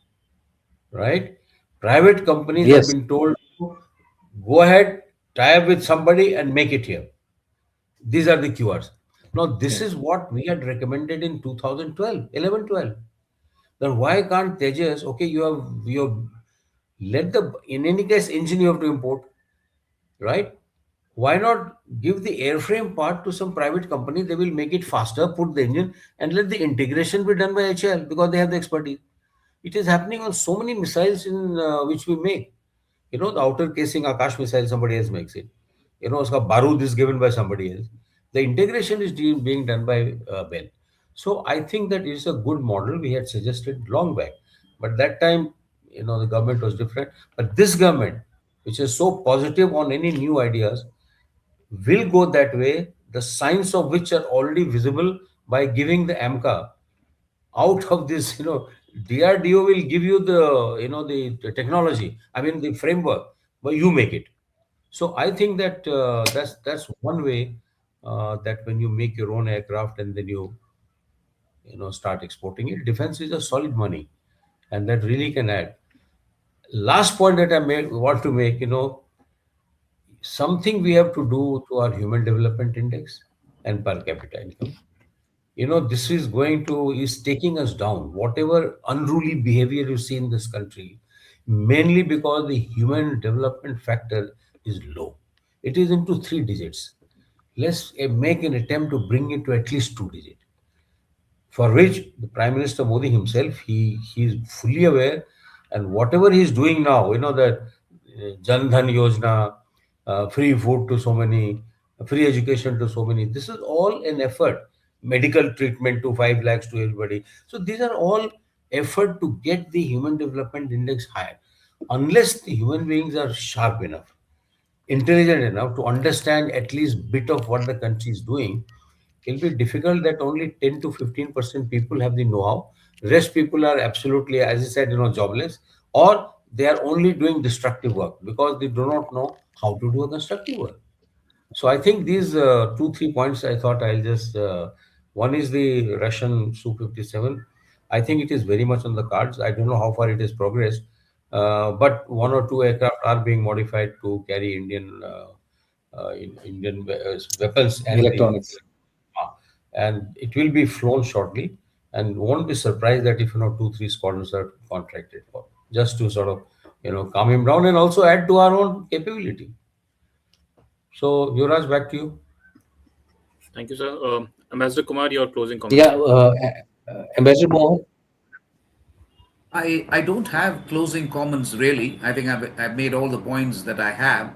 right? Private companies have Yes. been told to go ahead, tie up with somebody and make it here. These are the QRs. Now, this is what we had recommended in 2012, 11, 12. Then why can't Tejas, okay, you have let the, in any case, engine you have to import, right? Why not give the airframe part to some private company? They will make it faster, put the engine, and let the integration be done by HAL because they have the expertise. It is happening on so many missiles in which we make. The outer casing Akash missile, somebody else makes it. Uska barud is given by somebody else. The integration is being done by Bell. So I think that it's a good model we had suggested long back. But that time, the government was different. But this government, which is so positive on any new ideas, will go that way, the signs of which are already visible by giving the AMCA out of this. DRDO will give you the technology, I mean the framework, but you make it. So I think that that's one way, that when you make your own aircraft and then you start exporting it, defense is a solid money, and that really can add. Last point that want to make, something we have to do to our human development index and per capita income. This is taking us down. Whatever unruly behavior you see in this country, mainly because the human development factor is low. It is into 3 digits. Let's make an attempt to bring it to at least 2 digits, for which the Prime Minister Modi himself, he is fully aware, and whatever he is doing now, that Jan Dhan Yojana, free food to so many, free education to so many, this is all an effort. Medical treatment to 5 lakhs to everybody. So these are all effort to get the human development index higher. Unless the human beings are sharp enough, intelligent enough to understand at least bit of what the country is doing, it'll be difficult. That only 10 to 15% people have the know-how. Rest people are absolutely, as I said, jobless, or they are only doing destructive work because they do not know how to do a constructive work. So I think these 2, 3 points I thought I'll just. One is the Russian Su-57. I think it is very much on the cards. I don't know how far it has progressed, but 1 or 2 aircraft are being modified to carry Indian weapons Electronics. and it will be flown shortly. And won't be surprised that if 2, 3 squadrons are contracted for, just to sort of calm him down and also add to our own capability. So, Yuvraj, back to you. Thank you, sir. Ambassador Kumar, your closing comments. Yeah, Ambassador Mohan. I don't have closing comments really. I think I've made all the points that I have.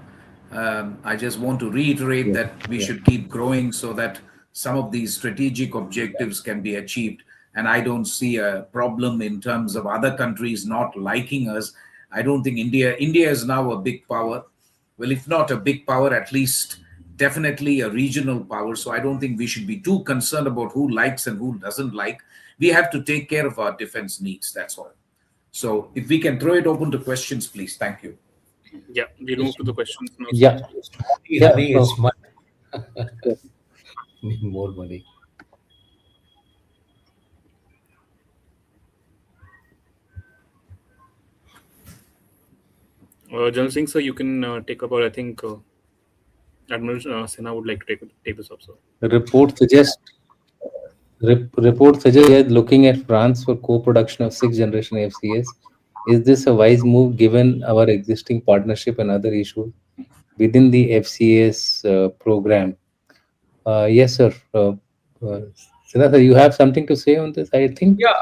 I just want to reiterate that we should keep growing so that some of these strategic objectives can be achieved. And I don't see a problem in terms of other countries not liking us. I don't think India is now a big power. Well, if not a big power, at least definitely a regional power. So I don't think we should be too concerned about who likes and who doesn't like. We have to take care of our defense needs. That's all. So if we can throw it open to questions, please. Thank you. Yeah, we'll move to the questions now. Yeah. Honey, Yeah, it's money. Need more money. General Singh, sir, you can take about, I think, Admiral Sinha would like to take this up, sir. The report suggests Report suggests we are looking at France for co-production of sixth generation FCS. Is this a wise move given our existing partnership and other issues within the FCS program? Yes, sir. Siddhartha, you have something to say on this? I think. Yeah,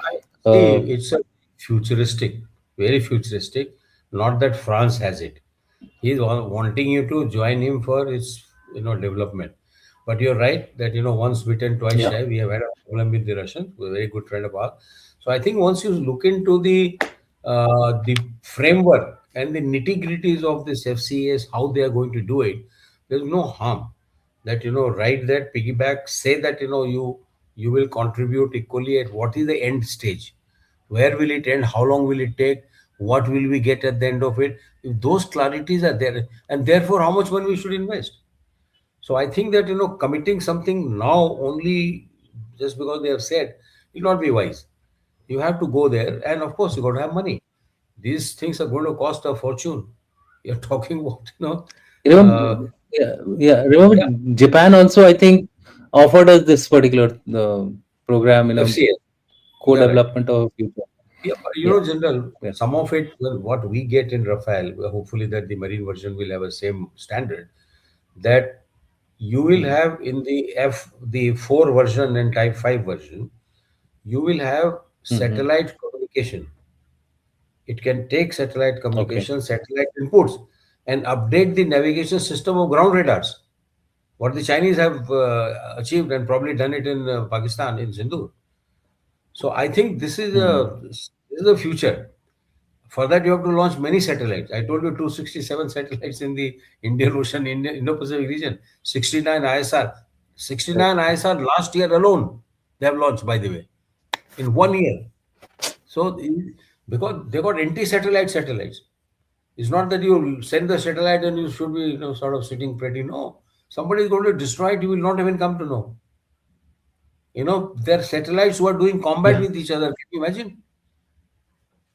see, Uh, it's a futuristic, very futuristic. Not that France has it. He's wanting you to join him for his, development. But you're right that once bitten, twice yeah. shy. We have had a problem with the Russians, who are a very good friend of ours. So I think once you look into the framework and the nitty gritties of this FCAs, how they are going to do it, there's no harm that write that piggyback, say that you will contribute equally at what is the end stage, where will it end, how long will it take, what will we get at the end of it. If those clarities are there, and therefore how much money we should invest. So I think that committing something now only just because they have said will not be wise. You have to go there, and of course you got to have money. These things are going to cost a fortune. You're talking about uh, Remember, yeah. Remember, yeah, Japan also, I think, offered us this particular program, FCA. You're right. co-development of future. Yeah, but Yeah, General, yeah. some of it, well, what we get in Rafale, hopefully that the marine version will have a same standard, that you will have in the 4 version and Type 5 version, you will have Hmm. satellite communication. It can take satellite Okay. communication, satellite inputs, and update the navigation system of ground radars. What the Chinese have achieved and probably done it in Pakistan, in Sindhu. So I think Hmm. this is the future. For that, you have to launch many satellites. I told you 267 satellites in the Indian Ocean, Indo-Pacific region, 69 ISR. 69 ISR last year alone, they have launched, by the way, in 1 year. So, because they got anti-satellite satellites. It's not that you send the satellite and you should be, sort of sitting pretty. No. Somebody is going to destroy it, you will not even come to know. There are satellites who are doing combat Yeah, with each other. Can you imagine?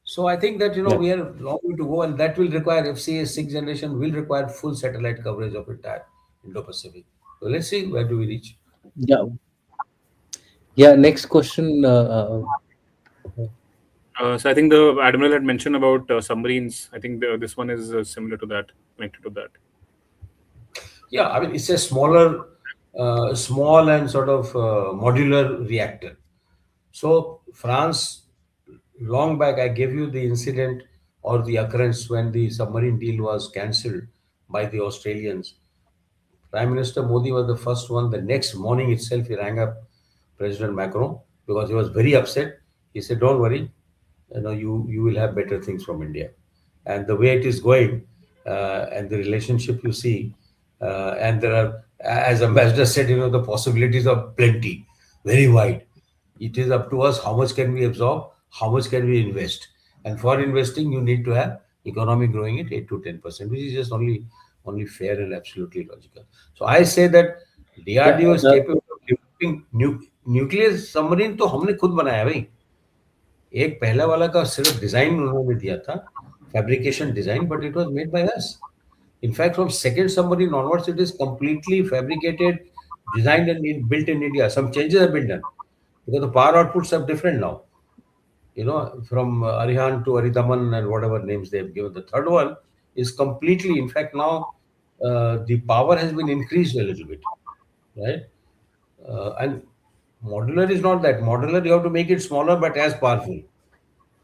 So I think that yeah, we are long way to go, and that will require FCA sixth generation will require full satellite coverage of entire Indo-Pacific. So let's see where do we reach. yeah, yeah. Next question. So I think the admiral had mentioned about submarines. I think this one is similar to that, connected to that. Yeah, I mean it's a small and sort of modular reactor. So France, long back, I gave you the incident or the occurrence when the submarine deal was cancelled by the Australians. Prime Minister Modi was the first one. The next morning itself, he rang up President Macron because he was very upset. He said, "Don't worry, you will have better things from India." And the way it is going, and the relationship you see, and there are, as Ambassador said, the possibilities are plenty, very wide. It is up to us how much can we absorb, how much can we invest, and for investing you need to have economy growing at 8 to 10%, which is just only fair and absolutely logical. So I say that Yeah, DRDO is capable of developing nuclear submarine. तो हमने खुद बनाया भाई. एक पहला वाला का सिर्फ डिजाइन उन्होंने दिया था, fabrication design, but it was made by us. In fact, from second submarine onwards, it is completely fabricated, designed and built in India. Some changes have been done because the power outputs are different now. From Arihan to Aridaman and whatever names they have given. The third one is completely, in fact, now the power has been increased a little bit, right? And modular is not that. Modular, you have to make it smaller but as powerful.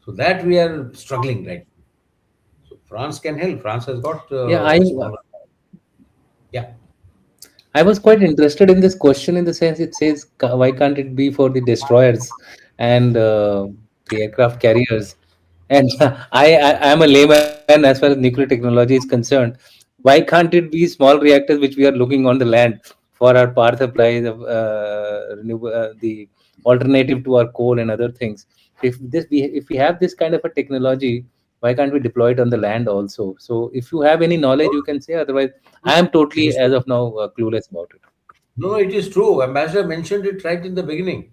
So that we are struggling right now. So France can help. France has got yeah. a smaller. Yeah. I was quite interested in this question in the sense it says, why can't it be for the destroyers and the aircraft carriers? And I am a layman as far as nuclear technology is concerned. Why can't it be small reactors which we are looking on the land for our power supplies of the alternative to our coal and other things? If we have this kind of a technology, why can't we deploy it on the land also? So if you have any knowledge, you can say. Otherwise, I am It totally, is as true. of now, clueless about it. No, it is true. Ambassador mentioned it right in the beginning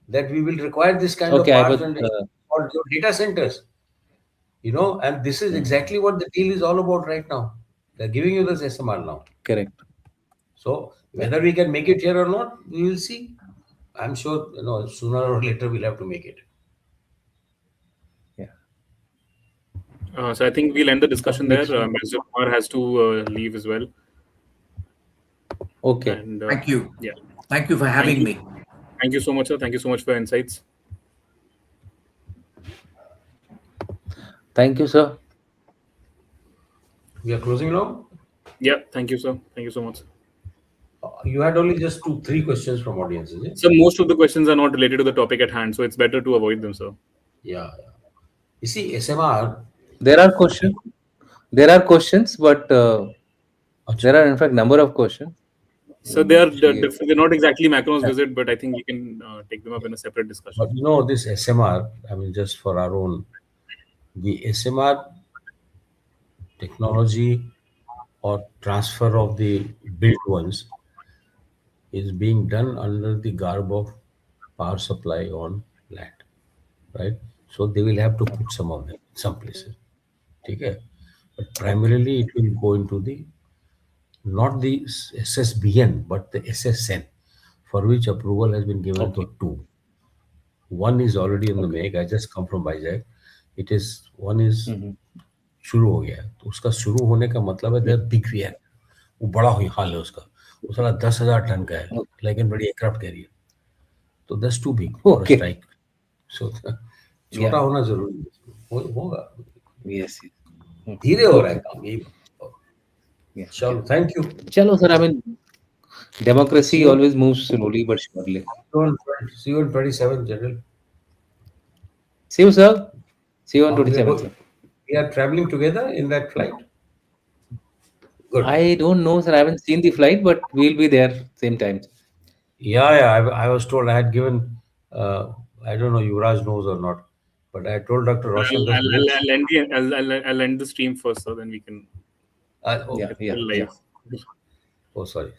that we will require this kind of Okay, I power was generation for your data centers. And this is hmm, exactly what the deal is all about right now. They're giving you this SMR now. correct. So Yeah. whether we can make it here or not, we will see. I'm sure sooner or later we'll have to make it. Yeah. So I think we'll end the discussion there. Mr. Kumar has to leave as well. Okay. And Thank you. Yeah. Thank you for having me. Thank you so much, sir. Thank you so much for your insights. Thank you, sir. We are closing now. Yeah. Thank you, sir. Thank you so much. You had only just 3 questions from audience, is it? So most of the questions are not related to the topic at hand, so it's better to avoid them, sir. Yeah. You see, SMR. There are questions. But there are in fact number of questions. So they're not exactly Macron's visit, but I think we can take them up in a separate discussion. But this SMR, I mean, just for our own, the SMR technology or transfer of the built ones is being done under the garb of power supply on land, right? So they will have to put some of them in some places. Okay? But primarily it will go into not the SSBN, but the SSN, for which approval has been given to 2. One is already in the make. I just come from Vizag. One is शुरू हो गया है. तो उसका शुरू होने का मतलब है देयर बिग रियर, वो बड़ा हुई हाल है उसका, वो साला 10,000 टन का है, लेकिन बड़ी एयरक्राफ्ट कैरियर, तो that's too big for a strike. So छोटा होना जरूरी है, होगा. Yes. धीरे हो रहा है काम, यही. चलो, thank you. Chalo, sir. I mean, democracy always moves slowly but surely. See you on 27th, General. See you, sir. See you on 27th, sir. We are traveling together in that flight. Good. I don't know, sir. I haven't seen the flight, but we'll be there same time. Yeah. I was told, I had given. I don't know, Yuvvraj knows or not, but I told Dr. Roshan. I'll end the stream first, so then we can. Yeah. Live. Oh, sorry.